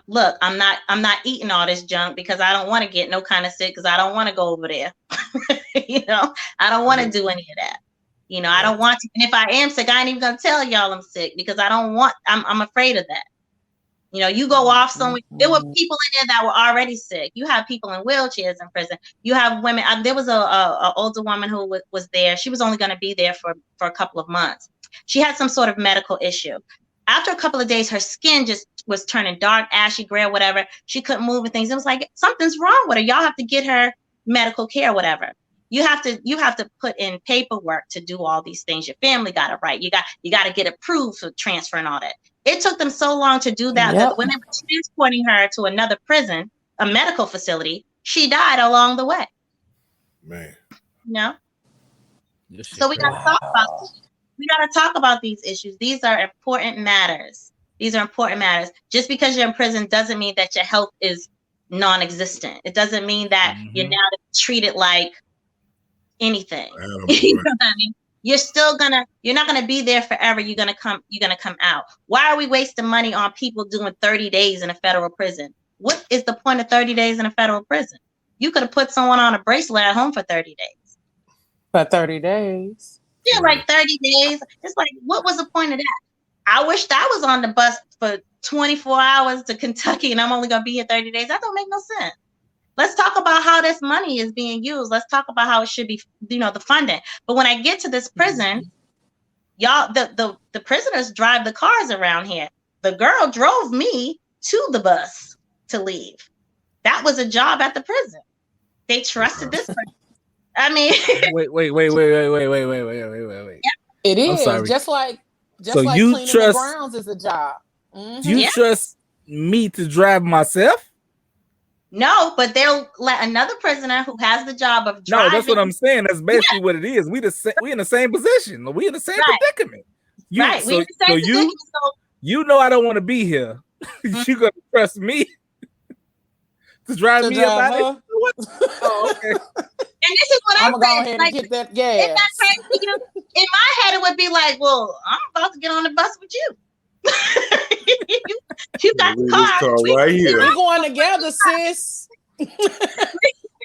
Look, I'm not eating all this junk because I don't want to get no kind of sick because I don't want to go over there. I don't want to do any of that. I don't want to. And if I am sick, I ain't even gonna tell y'all I'm sick because I'm afraid of that. You go off somewhere. There were people in there that were already sick. You have people in wheelchairs in prison. You have women. There was a older woman who was there. She was only going to be there for a couple of months. She had some sort of medical issue. After a couple of days, her skin just was turning dark, ashy, gray, or whatever. She couldn't move and things. It was like something's wrong with her. Y'all have to get her medical care, whatever. You have to put in paperwork to do all these things. Your family got it right. You got to get approved for transfer and all that. It took them so long to do that that when they were transporting her to another prison, a medical facility, she died along the way. Man. So we got to talk about this. We got to talk about these issues. These are important matters. Just because you're in prison doesn't mean that your health is non-existent. It doesn't mean that you're now treated like anything. You know what I mean? You're not gonna be there forever. You're gonna come out. Why are we wasting money on people doing 30 days in a federal prison? What is the point of 30 days in a federal prison? You could have put someone on a bracelet at home for 30 days. For 30 days. Yeah, like 30 days. It's like, what was the point of that? I wished I was on the bus for 24 hours to Kentucky and I'm only gonna be here 30 days. That don't make no sense. Let's talk about how this money is being used. Let's talk about how it should be, the funding. But when I get to this prison, y'all, the prisoners drive the cars around here. The girl drove me to the bus to leave. That was a job at the prison. They trusted this person. I mean, wait. It is just like cleaning the grounds is a job. You trust me to drive myself? No, but they'll let another prisoner who has the job of driving. No, that's what I'm saying. That's basically what it is. We in the same position. We in the same predicament. Right. So you know I don't want to be here. You gonna trust me to drive me up out of here? Oh, okay. And this is what I'm gonna go ahead and get that gas. Isn't that crazy? In my head, it would be like, well, I'm about to get on the bus with you. You got the car right here. We're going together, sis.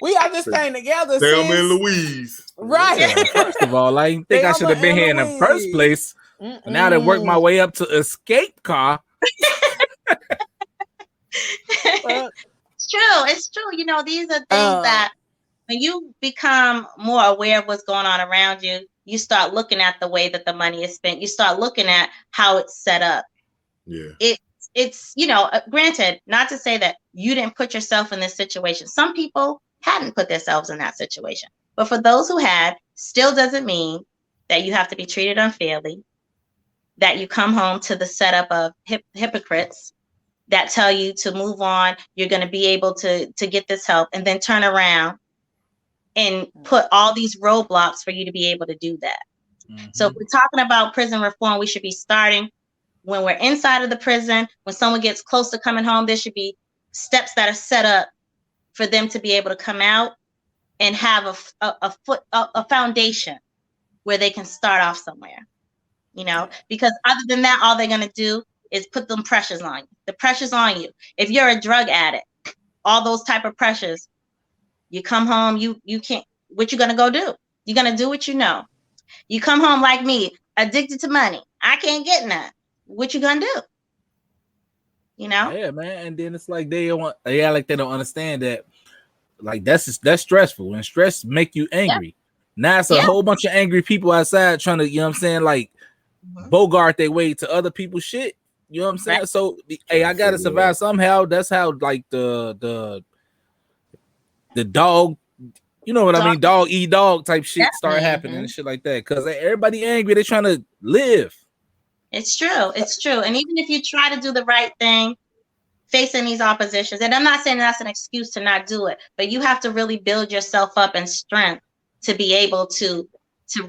We got this thing together, Thelma and sis. Louise. Right. Yeah, first of all, I didn't think I should have been here in the first place. But now that worked my way up to escape car. It's true. It's true. You know, these are things that when you become more aware of what's going on around you, you start looking at the way that the money is spent. You start looking at how it's set up. Yeah. It's, you know, granted, not to say that you didn't put yourself in this situation. Some people hadn't put themselves in that situation. But for those who had, still doesn't mean that you have to be treated unfairly, that you come home to the setup of hypocrites that tell you to move on, you're going to be able to get this help, and then turn around and put all these roadblocks for you to be able to do that. Mm-hmm. So if we're talking about prison reform, we should be starting when we're inside of the prison. When someone gets close to coming home, there should be steps that are set up for them to be able to come out and have a foundation where they can start off somewhere, you know, because other than that, all they're going to do is put them pressures on you. The pressures on you. If you're a drug addict, all those type of pressures, you come home, you can't, what you going to go do? You're going to do what you know. You come home like me, addicted to money. I can't get none. What you going to do? You know? Yeah, man. And then it's like they don't understand that. Like that's stressful, and stress make you angry. Yep. Now it's a whole bunch of angry people outside trying to, you know what I'm saying, like bogart their way to other people's shit. You know what I'm saying? Right. So hey, I gotta survive somehow. That's how like the dog, you know what I mean? Dog eat dog type shit start happening and shit like that. Cause everybody angry, they trying to live. It's true. It's true. And even if you try to do the right thing, facing these oppositions, and I'm not saying that's an excuse to not do it, but you have to really build yourself up in strength to be able to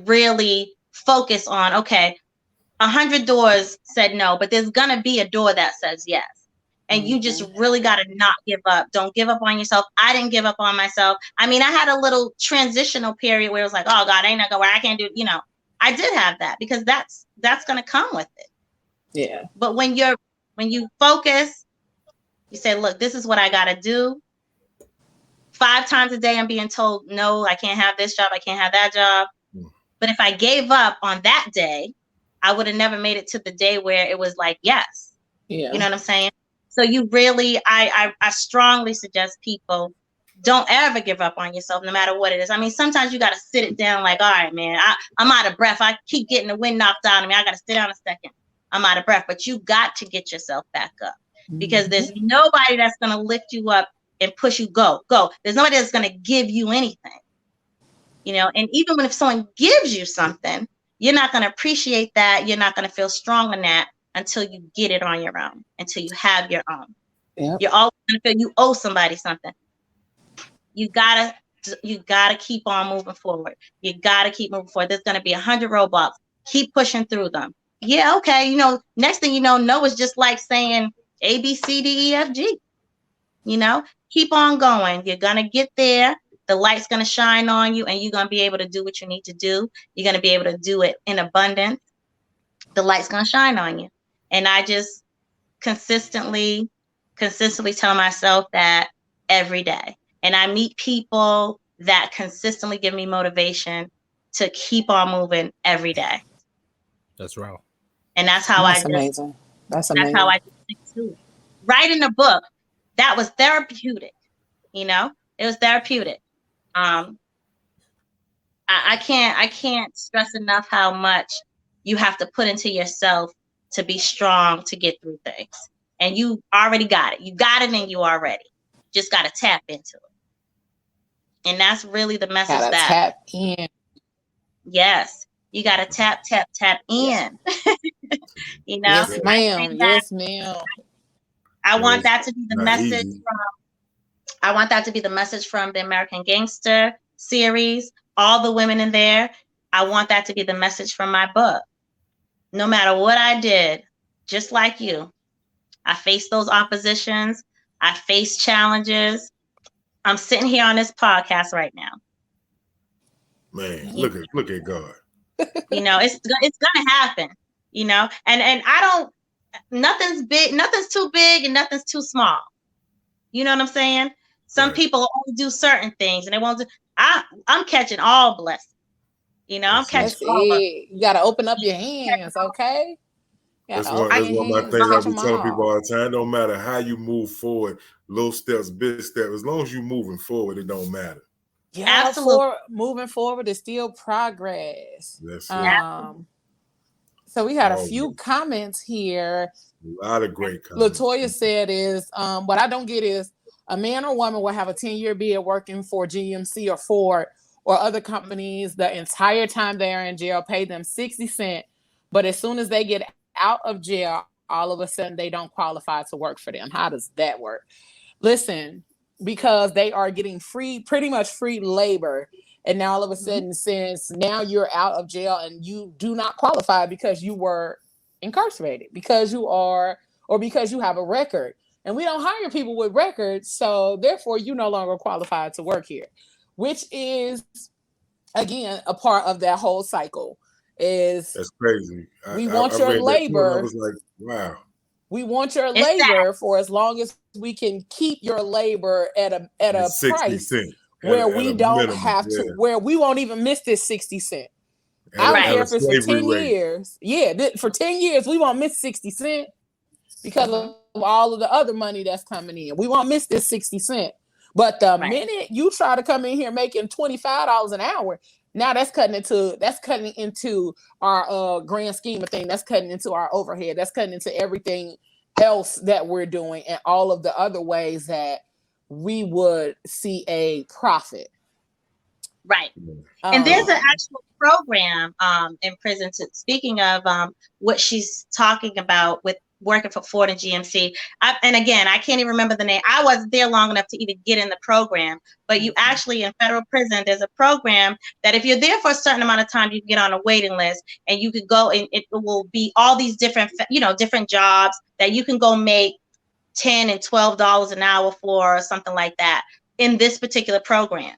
really focus on, okay, 100 doors said no, but there's gonna be a door that says yes. And you just really got to not give up. Don't give up on yourself. I didn't give up on myself. I mean, I had a little transitional period where it was like, oh God, I ain't not gonna work. I can't do, you know, I did have that because that's gonna come with it. Yeah. But when you focus, you say, look, this is what I got to do. 5 times a day, I'm being told, no, I can't have this job. I can't have that job. But if I gave up on that day, I would have never made it to the day where it was like, yes. Yeah. You know what I'm saying? So you really, I strongly suggest people don't ever give up on yourself, no matter what it is. I mean, sometimes you got to sit it down like, all right, man, I'm out of breath. I keep getting the wind knocked out of me. I got to sit down a second. I'm out of breath. But you got to get yourself back up. Because there's nobody that's going to lift you up and push you, go. There's nobody that's going to give you anything, you know, and even if someone gives you something, you're not going to appreciate that. You're not going to feel strong in that until you get it on your own, until you have your own. Yep. You're always going to feel you owe somebody something. You gotta keep on moving forward. You got to keep moving forward. There's going to be 100 roadblocks. Keep pushing through them. Yeah. Okay. You know, next thing you know, no is just like saying A, B, C, D, E, F, G. You know, keep on going. You're going to get there. The light's going to shine on you and you're going to be able to do what you need to do. You're going to be able to do it in abundance. The light's going to shine on you. And I just consistently tell myself that every day. And I meet people that consistently give me motivation to keep on moving every day. That's right. And that's how That's amazing. That's how I think too. Writing a book, that was therapeutic. You know, it was therapeutic. I can't stress enough how much you have to put into yourself to be strong to get through things. And you already got it. You got it and you already. Just got to tap into it. And that's really the message gotta tap in. Yes. You got to tap in. You know? Yes, ma'am. Yes, ma'am. I want that to be the message from the American Gangster series. All the women in there. I want that to be the message from my book. No matter what I did, just like you, I faced those oppositions. I faced challenges. I'm sitting here on this podcast right now. Man, look at God. You know, it's gonna happen. You know, and I don't. Nothing's big. Nothing's too big, and nothing's too small. You know what I'm saying? Some people only do certain things, and they won't do. I'm catching all blessings. You know, I'm catching all of them. You got to open up your hands, okay? That's one of my things I be telling people all the time. It don't matter how you move forward, little steps, big steps. As long as you're moving forward, it don't matter. Yeah, absolutely. Moving forward is still progress. That's it. So we had a few comments here. A lot of great comments. Latoya said is, what I don't get is a man or woman will have a 10-year bid working for GMC or Ford or other companies the entire time they are in jail, pay them 60 cents. But as soon as they get out of jail, all of a sudden they don't qualify to work for them. How does that work? Listen, because they are getting pretty much free labor. And now all of a sudden, since now you're out of jail and you do not qualify because you were incarcerated, because you are, or because you have a record. And we don't hire people with records. So therefore, you no longer qualify to work here, which is, again, a part of that whole cycle. That's crazy. We want your labor. I was like, wow. We want your labor for as long as we can keep your labor at a price where we don't have to, where we won't even miss this 60 cents. I don't care if it's for 10 years. Yeah, for 10 years, we won't miss 60 cents because of all of the other money that's coming in. We won't miss this 60 cents. But the minute you try to come in here making $25 an hour, now that's cutting into our grand scheme of things. That's cutting into our overhead. That's cutting into everything else that we're doing and all of the other ways that we would see a profit. Right. And there's an actual program in prison. Speaking of what she's talking about with working for Ford and GMC. And again, I can't even remember the name. I wasn't there long enough to even get in the program. But you actually, in federal prison, there's a program that if you're there for a certain amount of time, you can get on a waiting list and you could go and it will be all these different, different jobs that you can go make $10 and $12 an hour for or something like that in this particular program.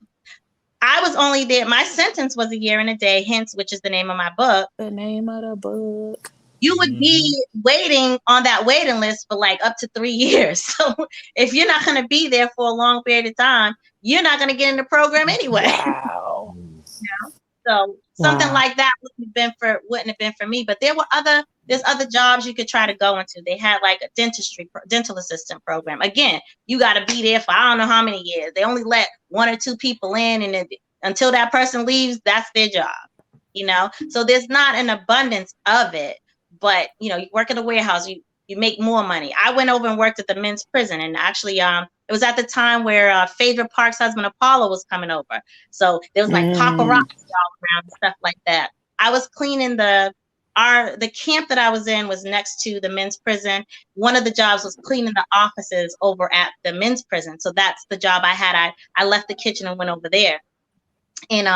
I was only there. My sentence was a year and a day, hence, which is the name of my book. The name of the book. You would be waiting on that waiting list for like up to 3 years. So if you're not going to be there for a long period of time, you're not going to get in the program anyway. Wow. So something like that wouldn't have been for me. But there's other jobs you could try to go into. They had like a dental assistant program. Again, you got to be there for I don't know how many years. They only let 1 or 2 people in, and until that person leaves, that's their job. So there's not an abundance of it. But you work at a warehouse, you make more money. I went over and worked at the men's prison, and actually, it was at the time where Phaedra Park's husband Apollo was coming over. So there was like paparazzi all around and stuff like that. I was cleaning the camp that I was in was next to the men's prison. One of the jobs was cleaning the offices over at the men's prison. So that's the job I had. I left the kitchen and went over there, and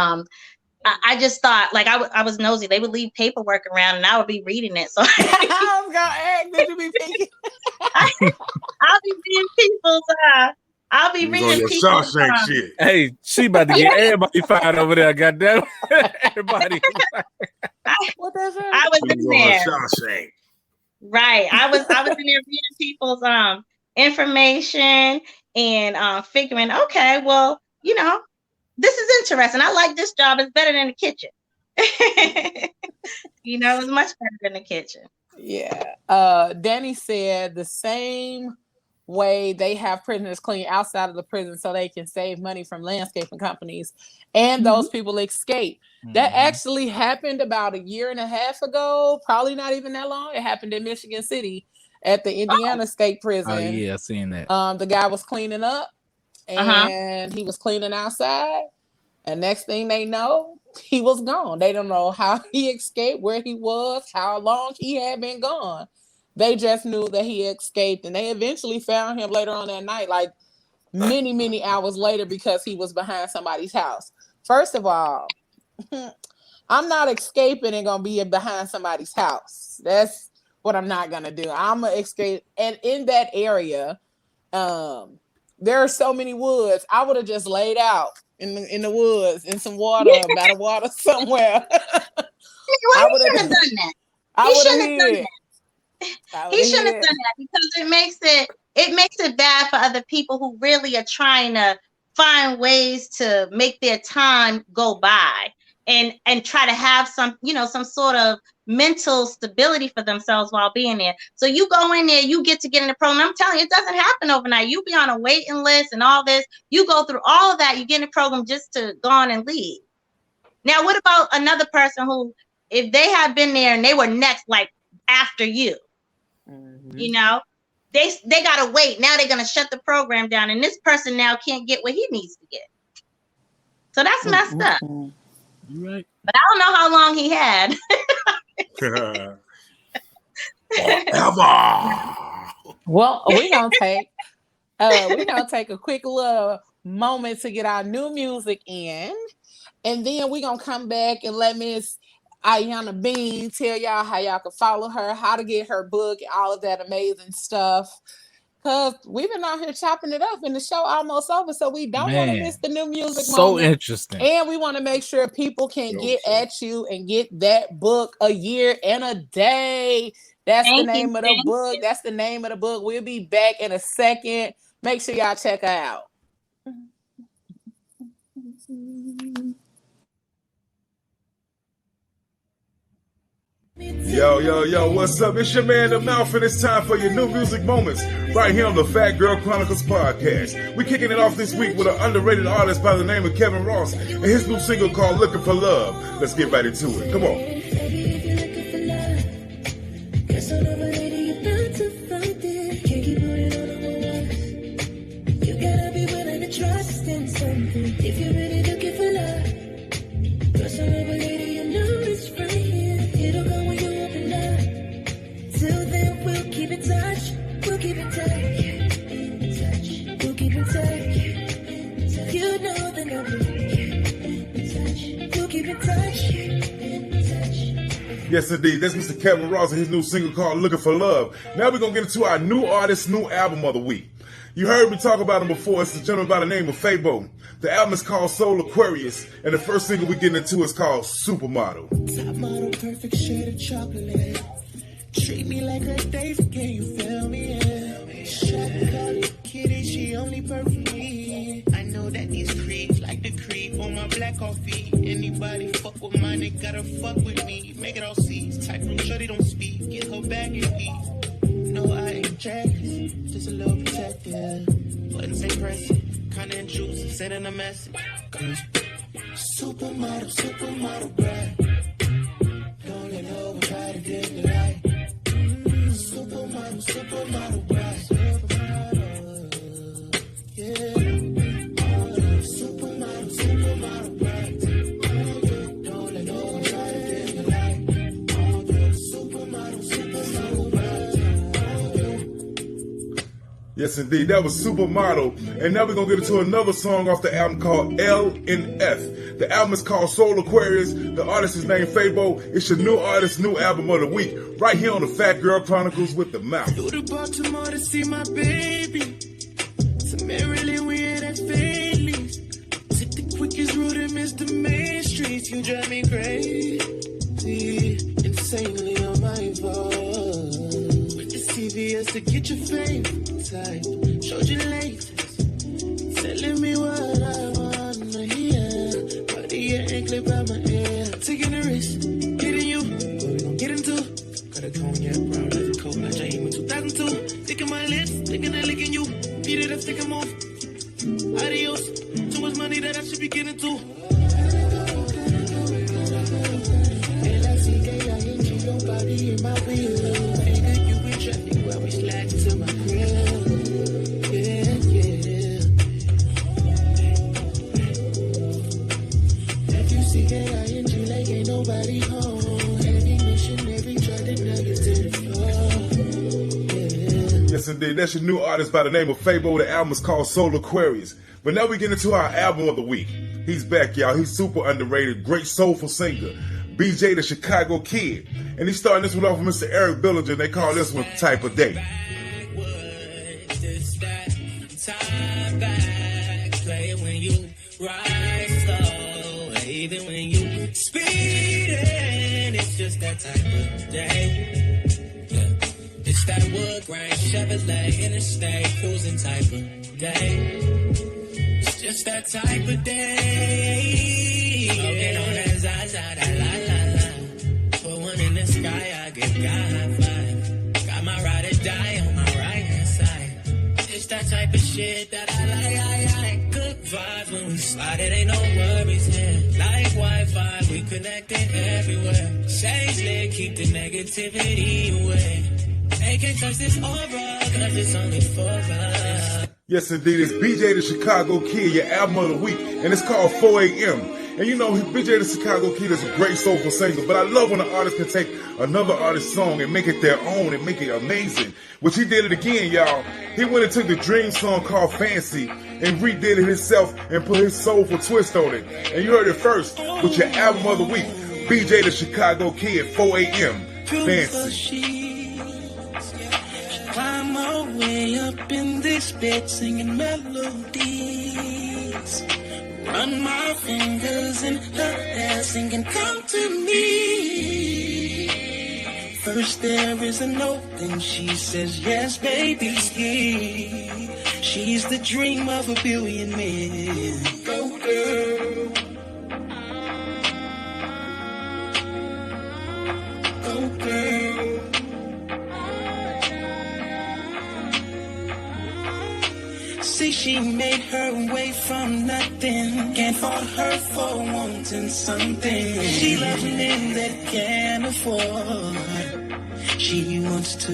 I just thought, like, I was nosy. They would leave paperwork around, and I would be reading it. So I was gonna ask, did you be thinking? I'll be reading people's. I'll be reading people's. Shit. Hey, she about to get everybody fired over there. Goddamn, everybody. What the hell? I was in there. Right, I was in there reading people's information and figuring, okay, well, this is interesting. I like this job. It's better than the kitchen. It's much better than the kitchen. Yeah. Danny said the same way they have prisoners clean outside of the prison so they can save money from landscaping companies and those people escape. That actually happened about 1.5 years ago. Probably not even that long. It happened in Michigan City at the Indiana State Prison. Oh, yeah, I seen that. The guy was cleaning up. And he was cleaning outside, and next thing they know, he was gone. They don't know how he escaped, where he was, how long he had been gone. They just knew that he escaped, and they eventually found him later on that night, like many, many hours later, because he was behind somebody's house. First of all, I'm not escaping and gonna be behind somebody's house. That's what I'm not gonna do. I'm gonna escape, and in that area, there are so many woods. I would have just laid out in the woods in some water, by the water somewhere. Well, he shouldn't have done that. He shouldn't have done that because it makes it it makes it bad for other people who really are trying to find ways to make their time go by and try to have some, you know, some sort of mental stability for themselves while being there. So you go in there, you get in the program. I'm telling you, it doesn't happen overnight. You be on a waiting list and all this. You go through all of that. You get in the program just to go on and leave. Now, what about another person who, if they had been there and they were next, like after you, you know, they gotta wait. Now they're gonna shut the program down, and this person now can't get what he needs to get. So that's messed up. You're right. But I don't know how long he had. Well, we're gonna take a quick little moment to get our new music in, and then we're gonna come back and let Miss Yana Bean tell y'all how y'all can follow her, how to get her book, and all of that amazing stuff. Cause we've been out here chopping it up, and the show almost over, so we don't want to miss the new music. So moment. Interesting, and we want to make sure people can get at you and get that book, A Year and a Day. That's the name of the book. That's the name of the book. We'll be back in a second. Make sure y'all check her out. Yo, what's up? It's your man, The Mouth, and it's time for your new music moments right here on the Phat Girl Chronicles podcast. We're kicking it off this week with an underrated artist by the name of Kevin Ross and his new single called Looking for Love. Let's get right into it. Come on. Trust in something if you're really looking for love. Cause forever later, you know it's right here. It'll go when you open up. Till then, we'll keep in touch. We'll keep in touch. We'll keep in touch. You know the number. We'll keep in touch. Yes, indeed. That's Mr. Kevin Ross and his new single called Looking for Love. Now we're going to get into our new artist, new album of the week. You heard me talk about him before. It's a gentleman by the name of Fabo. The album is called Soul Aquarius, and the first single we get into is called Supermodel. Top model, perfect shade of chocolate. Treat me like a Dave, can you feel me? Yeah. Shot call kitty, she only perfect me. I know that these creeps like the creep on my black coffee. Anybody fuck with mine, they gotta fuck with me. Make it all C's, type from shorty don't speak. Get her bag and leave. No, I ain't jealous, just a little protective. Buttons ain't pressing, kinda intrusive, sending a message. Supermodel, bruh. Don't let no one try to dim the light. Supermodel, bruh. Yeah. Supermodel, bruh. Don't let no one try to dim the light. Supermodel, bruh. Yes, indeed. That was Supermodel. And now we're going to get into another song off the album called L and F. The album is called Soul Aquarius. The artist is named Fabo. It's your new artist, new album of the week. Right here on the Phat Girl Chronicles with The Mouth. Flew to Baltimore to see my baby. To Maryland, we ain't at Phillies. Took the quickest route and missed the main streets. You drive me crazy. Insanely on my phone. With the CVS to get your favorite type. Showed you latest. Telling me what I wanna hear. Body your anklet by my ear. Taking a risk. Hitting you. What we gon' get into? Got a cognac, brown leather coat. I came in 2002. Sticking my lips. Thinking of licking you. Beat it up, stick 'em off. Adios. Too much money that I should be getting to. L-I-C-K-I-N-G, nobody in my wheel. Figure you in traffic while we slide to my grill. F-U-C-K-I-N-G, like ain't nobody home. Heavy missionary, try to nugget to the floor. Yes, indeed. That's your new artist by the name of Fabo. The album is called Soul Aquarius. But now we get into our album of the week. He's back, y'all. He's super underrated. Great soulful singer. BJ the Chicago Kid. And he's starting this one off with Mr. Eric Billinger. They call this one Type of Day. Even when you speeding, it's just that type of day. Yeah. It's It's that wood grain Chevrolet interstate cruising type of day. It's just that type of day. Smoking on that Zaza, that la la la. Put one in the sky, I get God vibe. Got my ride or die on my right hand side. It's that type of shit that I like. Good vibes when we slide, it ain't no worries here. Like Wi-Fi, we connected everywhere. Say slick, keep the negativity away. They can't touch this aura, cause it's only for us. Yes, indeed. It's BJ the Chicago Kid, your album of the week, and it's called 4 a.m. And you know, BJ the Chicago Kid is a great soulful singer, but I love when an artist can take another artist's song and make it their own and make it amazing, which he did it again, y'all. He went and took the Dream song called Fancy and redid it himself and put his soulful twist on it. And you heard it first with your album of the week, BJ the Chicago Kid, 4 a.m. Fancy. Climb my way up in this bed singing melodies. Run my fingers in her hair singing come to me. First there is a note, then she says yes baby. She's the dream of a billion men. Go girl. Go girl. See, she made her way from nothing. Can't fault her for wanting something. She loves men that can't afford. She wants to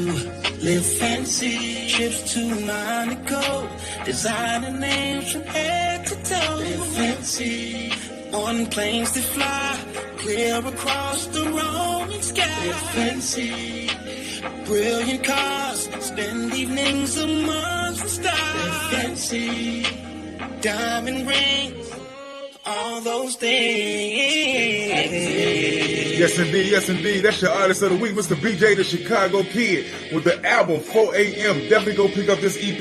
live fancy. Trips to Monaco. Designer names from head to toe. Live fancy. On planes that fly clear across the rolling sky. Live fancy. Brilliant cars, spend evenings amongst the stars. Fancy, diamond rings, all those things. Yes, indeed. Yes, indeed. That's your artist of the week, Mr. BJ, the Chicago Kid, with the album 4 a.m. Definitely go pick up this EP.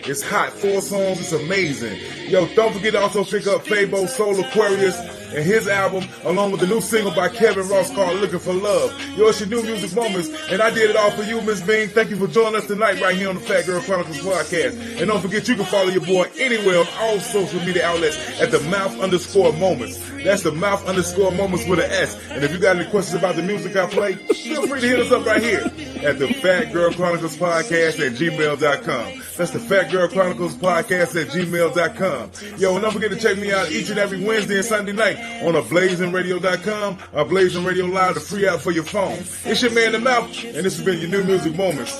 It's hot. 4 songs. It's amazing. Yo, don't forget to also pick up Fabo Soul Aquarius and his album, along with the new single by Kevin Ross called Looking for Love. Yo, it's your new music moments, and I did it all for you, Miss Bean. Thank you for joining us tonight right here on the Phat Girl Chronicles podcast. And don't forget, you can follow your boy anywhere on all social media outlets at the mouth_moments. That's the mouth_moments with an S. And if you got any questions about the music I play, feel free to hit us up right here at the Phat Girl Chronicles podcast at gmail.com. That's the Phat Girl Chronicles podcast at gmail.com. Yo, and don't forget to check me out each and every Wednesday and Sunday night on ablazingradio.com or Blazing Radio Live, the free app for your phone. It's your man, The Mouth, and this has been your new music moments.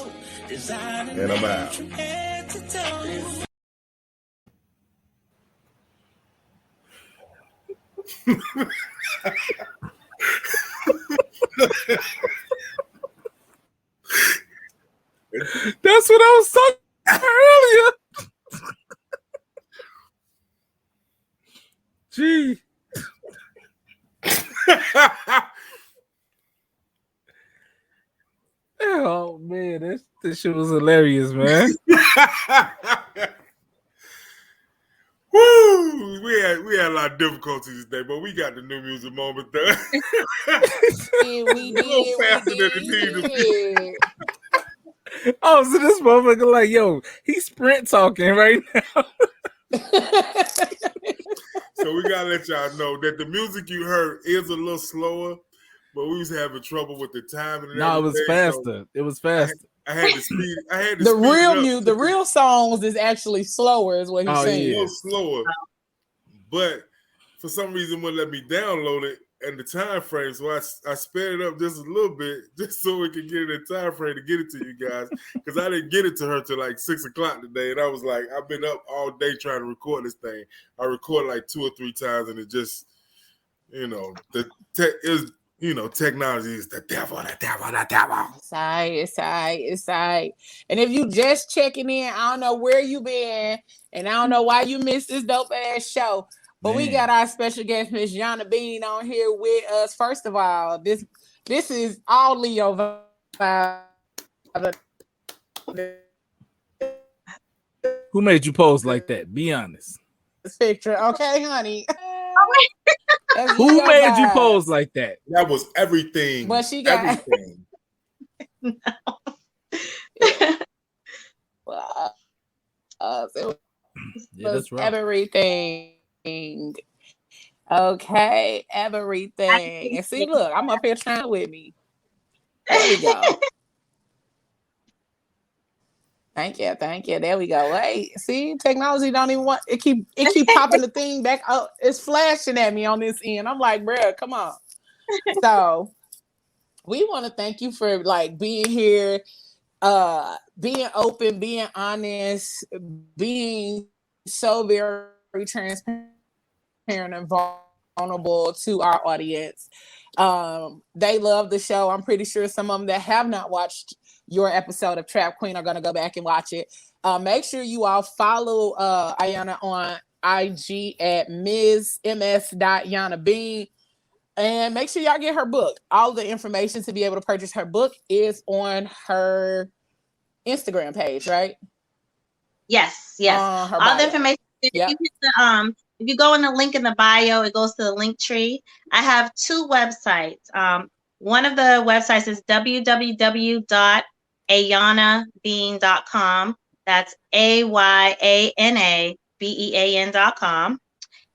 And I'm out. That's what I was talking about earlier. Gee. Oh man, this shit was hilarious, man. Woo! We had a lot of difficulties today, but we got the new music moment done. We did. Faster than it needed to be. Oh, so this motherfucker like, yo, he's sprint talking right now. So we gotta let y'all know that the music you heard is a little slower, but we was having trouble with the time. No, it was faster. So it was faster. I had to speed. The real songs is actually slower, is what he's saying. Yeah. A little slower, but for some reason wouldn't let me download it and the time frame. So I sped it up just a little bit, just so we could get it in time frame to get it to you guys. Because I didn't get it to her till like 6 o'clock today, and I was like, I've been up all day trying to record this thing. I recorded like 2 or 3 times, and it just, technology is the devil. It's all right. And if you just checking in, I don't know where you been, and I don't know why you missed this dope ass show. But we got our special guest, Miss Yana Bean, on here with us. First of all, this is all Leo vibe. Who made you pose like that? Be honest. Picture, okay, honey. Who made you pose like that? That was everything. But she got everything. No. Yeah, that's rough. Everything. Okay, everything. And see, look, I'm up here trying with me. There we go. Thank you. There we go. Wait, see, technology don't even want it. Keep popping the thing back up. It's flashing at me on this end. I'm like, bruh, come on. So we want to thank you for like being here, being open, being honest, being so very transparent and vulnerable to our audience. They love the show. I'm pretty sure some of them that have not watched your episode of Trap Queen are going to go back and watch it. Make sure you all follow Ayana on IG at ms.yana bean, and make sure y'all get her book. All the information to be able to purchase her book is on her Instagram page, right? Yes. All the information. Yep. If you go in the link in the bio, it goes to the link tree. I have 2 websites. One of the websites is www.ayanabean.com. That's AYANABEAN.com.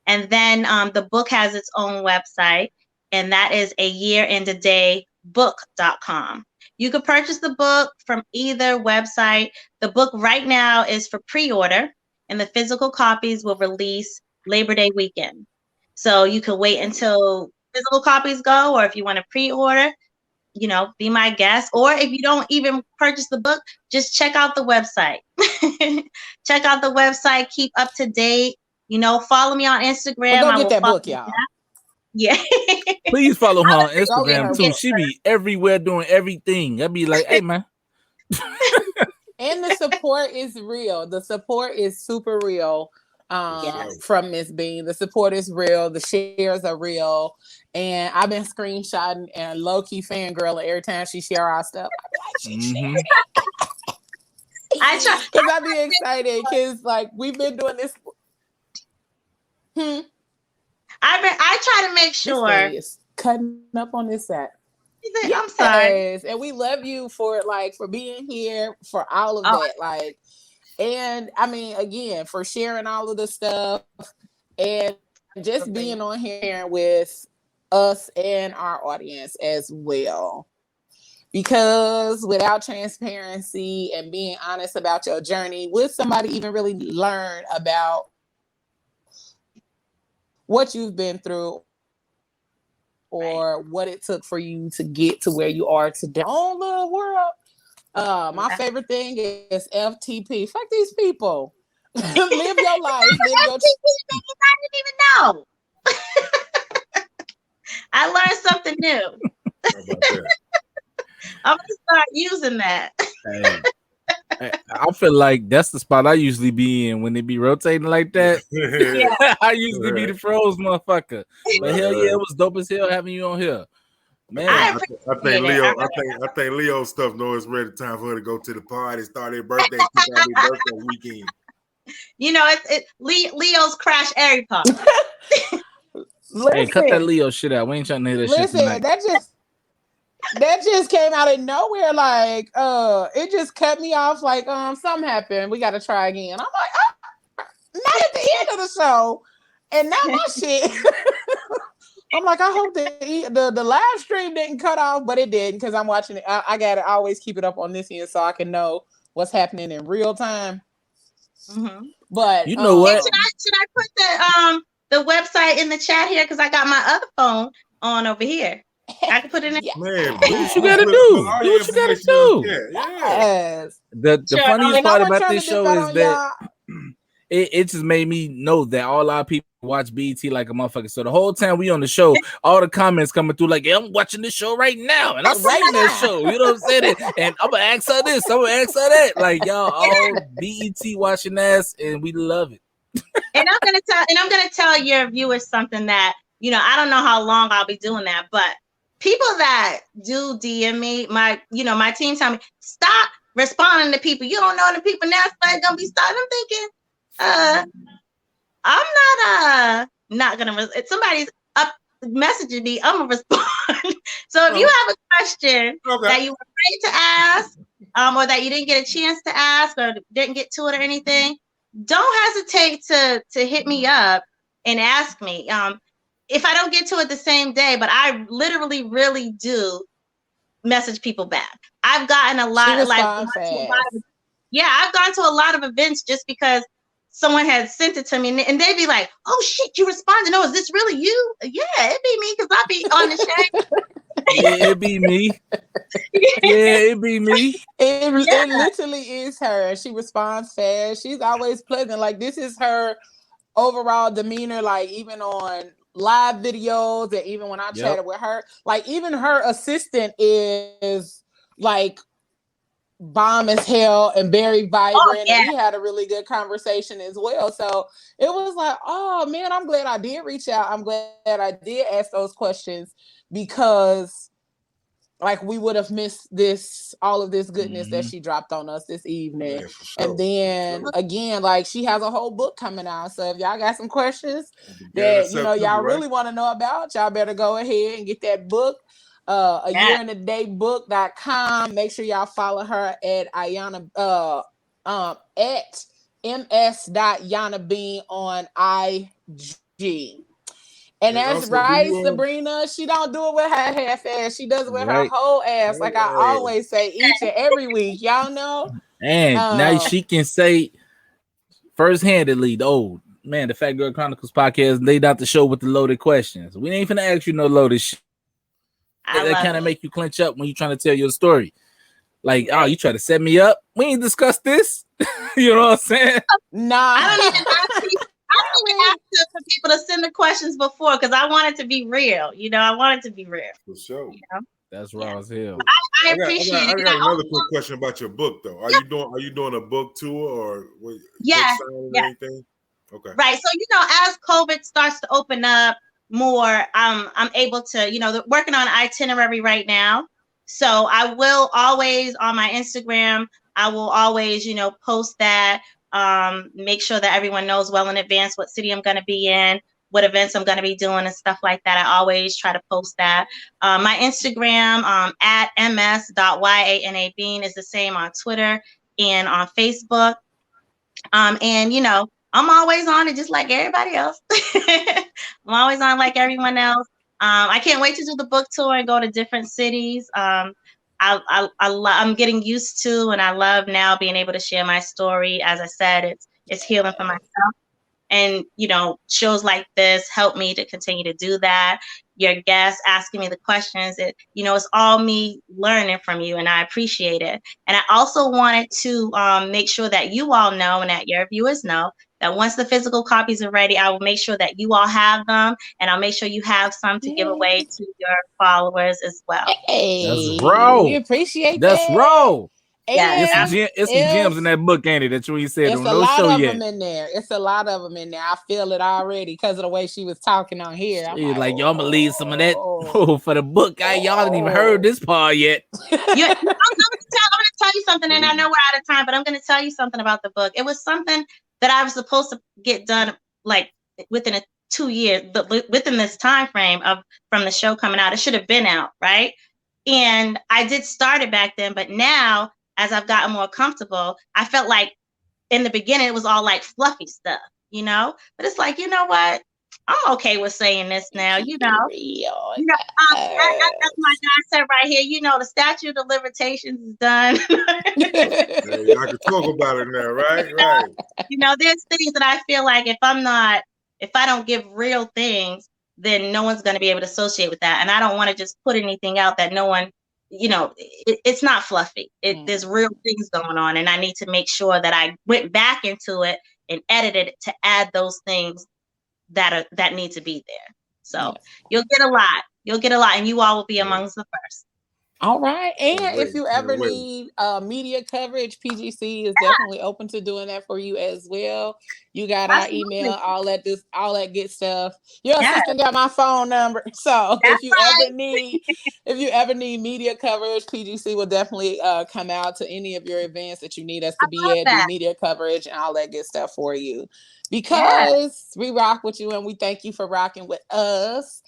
And then the book has its own website, and that is ayearandadaybook.com. You can purchase the book from either website. The book right now is for pre-order, and the physical copies will release Labor Day weekend. So you can wait until physical copies go, or if you want to pre-order, be my guest. Or if you don't even purchase the book, just check out the website. Check out the website. Keep up to date. Follow me on Instagram. Go get that book, y'all. Yeah. Please follow her on Instagram too. She be everywhere doing everything. I'd be like, hey man. And the support is real. The support is super real. From Miss Bean. The support is real. The shares are real. And I've been screenshotting and low-key fangirling every time she share our stuff. I be like, I try because I be excited because like we've been doing this. I try to make sure it's cutting up on this set. I'm sorry. And we love you for being here, for all of that. Like, and I mean, again, for sharing all of the stuff and just being on here with us and our audience as well. Because without transparency and being honest about your journey, would somebody even really learn about what you've been through or what it took for you to get to where you are today? On the world. My favorite thing is FTP. Fuck these people. Live your life. Live your I didn't even know. I learned something new. I'm gonna start using that. I feel like that's the spot I usually be in when they be rotating like that. I usually be the froze motherfucker. But hell yeah, it was dope as hell having you on here. Man, I think Leo's stuff knows it's ready time for her to go to the party, start their birthday weekend. Leo's crash every party. Hey, cut that Leo shit out. We ain't trying to hear that shit tonight. That just came out of nowhere. Like, it just cut me off. Like, something happened. We got to try again. I'm like, not at the end of the show, and now my shit. I'm like, I hope the live stream didn't cut off, but it did because I'm watching it. I gotta always keep it up on this end so I can know what's happening in real time. Mm-hmm. But you know what? Should I put the website in the chat here because I got my other phone on over here? I can put it in. Man, do what you gotta do. Do what you gotta do. Yes. The funniest part about this show is that it just made me know that all our people watch BET like a motherfucker. So the whole time we on the show, all the comments coming through like, I'm watching this show right now. And I'm writing that show. You know what I'm saying? And I'm going to ask her this. I'm going to ask her that. Like, y'all all BET watching ass, and we love it. And I'm going to tell your viewers something that, I don't know how long I'll be doing that, but people that do DM me, my team tell me, stop responding to people. You don't know the people now. It's going to be starting. I'm thinking, I'm not gonna. If somebody's up messaging me, I'm gonna respond. So if you have a question that you were ready to ask, or that you didn't get a chance to ask or didn't get to it or anything, don't hesitate to hit me up and ask me. If I don't get to it the same day, but I literally really do message people back. I've gotten a lot of I've gone to a lot of events just because someone had sent it to me and they'd be like, "Oh shit, you responded. No, is this really you?" Yeah, it'd be me because I'd be on the shade. Yeah, it'd be me. Yeah, it'd be me. It literally is her. She responds fast. She's always pleasant. Like, this is her overall demeanor, like even on live videos and even when I chatted with her, like even her assistant is like bomb as hell and very vibrant. And we had a really good conversation as well. So it was like, oh man, I'm glad I did reach out. I'm glad I did ask those questions, because like we would have missed all of this goodness that she dropped on us this evening. Yeah, sure. And then again, like she has a whole book coming out. So if y'all got some questions that y'all really want to know about, y'all better go ahead and get that book. A year in a day book.com. Make sure y'all follow her at Yana at ms.YanaBean on IG. And that's right, Sabrina. She don't do it with her half ass. She does it with her whole ass, like I always say each and every week. Y'all know. And now she can say first-handedly, oh man, the Phat Girl Chronicles podcast laid out the show with the loaded questions. We ain't finna ask you no loaded shit. That kind of make you clench up when you're trying to tell your story. Like, oh, you try to set me up? We ain't discussed this. You know what I'm saying? Nah. I don't even ask for people to send the questions before, because I want it to be real. I want it to be real. For sure. That's raw as hell. I appreciate it. I got another quick question about your book, though. Are you doing a book tour or book signing or anything? Okay. Right. So as COVID starts to open up more, I'm able to, working on an itinerary right now. So I will always on my Instagram, I will always, post that, make sure that everyone knows well in advance what city I'm going to be in, what events I'm going to be doing and stuff like that. I always try to post that. My Instagram at ms.YanaBean is the same on Twitter and on Facebook. And I'm always on it just like everybody else. I'm always on like everyone else. I can't wait to do the book tour and go to different cities. I'm getting used to, and I love now being able to share my story. As I said, it's healing for myself. And, shows like this help me to continue to do that. Your guests asking me the questions, it's all me learning from you, and I appreciate it. And I also wanted to make sure that you all know and that your viewers know that once the physical copies are ready, I will make sure that you all have them, and I'll make sure you have some to give away to your followers as well. Hey, that's raw. We appreciate that's that. Raw. Yeah, it's some gems in that book, ain't it? That's what you said. It's a lot of them in there. It's a lot of them in there. I feel it already because of the way she was talking on here. I'm like, y'all gonna leave some of that for the book. Y'all didn't even heard this part yet. I'm gonna tell you something, and I know we're out of time, but I'm gonna tell you something about the book. It was something that I was supposed to get done like within 2 years, but within this time frame from the show coming out. It should have been out, right? And I did start it back then, but now, as I've gotten more comfortable, I felt like in the beginning it was all like fluffy stuff, but it's like, you know what? I'm okay with saying this now, as my guy said right here, the statute of limitations is done. Hey, I can talk about it now, right? Right. There's things that I feel like if I don't give real things, then no one's going to be able to associate with that. And I don't want to just put anything out that no one, it's not fluffy. There's real things going on. And I need to make sure that I went back into it and edited it to add those things that need to be there. So you'll get a lot, and you all will be amongst the first. All right. And if you ever need media coverage, PGC is definitely open to doing that for you as well. You got our email, all that good stuff. Your assistant got my phone number. So if you ever need media coverage, PGC will definitely come out to any of your events that you need us to be at, do media coverage and all that good stuff for you. Because we rock with you, and we thank you for rocking with us.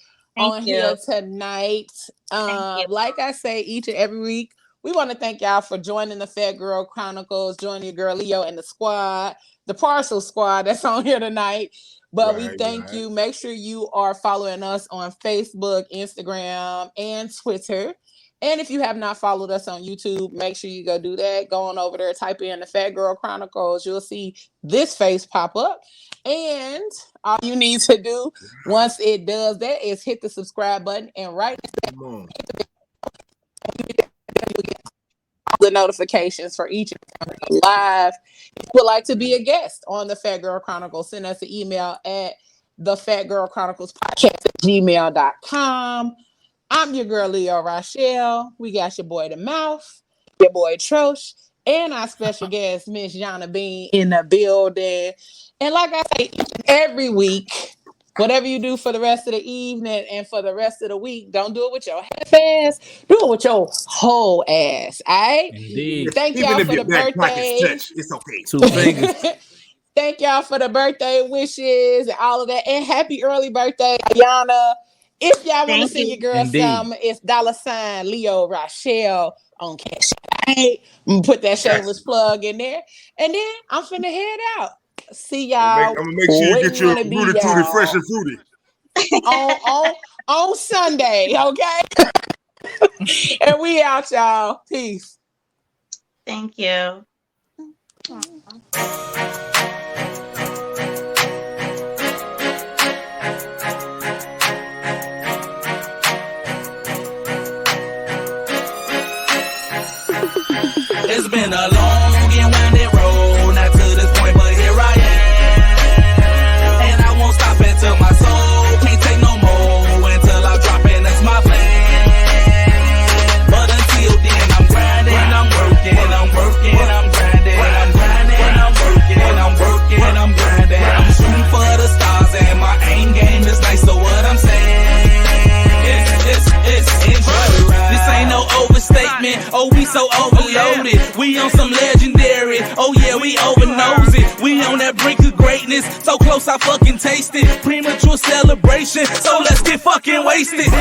Here tonight. Like I say, each and every week, we want to thank y'all for joining the Phat Girl Chronicles, joining your girl Leo and the squad, the partial squad that's on here tonight. But we thank you. Make sure you are following us on Facebook, Instagram, and Twitter. And if you have not followed us on YouTube, make sure you go do that. Go on over there, type in the Phat Girl Chronicles. You'll see this face pop up. And all you need to do once it does that is hit the subscribe button and right the notifications for each live. If you would like to be a guest on the Phat Girl Chronicles, send us an email at the Phat Girl Chronicles podcast at gmail.com. I'm your girl Leo Rochelle. We got your boy The Mouth, your boy Trosh, and our special guest, Miss Yana Bean, in the building. And like I say, every week, whatever you do for the rest of the evening and for the rest of the week, don't do it with your half ass. Do it with your whole ass. All right? Indeed. Thank y'all for the birthday. It's okay. 2 fingers. Thank y'all for the birthday wishes and all of that. And happy early birthday, Yana. If y'all want to send your girl some, it's $ Leo Rochelle on Cash. Right? I'm gonna put that shameless plug in there. And then I'm finna head out. See y'all. I'm gonna make sure you get your Rudy Tooty Fresh and Fruity on Sunday, okay? And we out, y'all. Peace. Thank you. It's been a long and winding road, not to this point, but here I am. And I won't stop until my soul can't take no more, until I drop in, that's my plan. But until then, I'm grinding, I'm working, I'm grinding, I'm grinding, I'm working, I'm grinding. I'm shooting for the stars and my aim game is nice, so what I'm saying, it's enjoy the ride. This ain't no overstatement, oh we so overloaded. We on some legendary, oh yeah, we over nosy. We on that brink of greatness, so close I fucking taste it. Premature celebration, so let's get fucking wasted.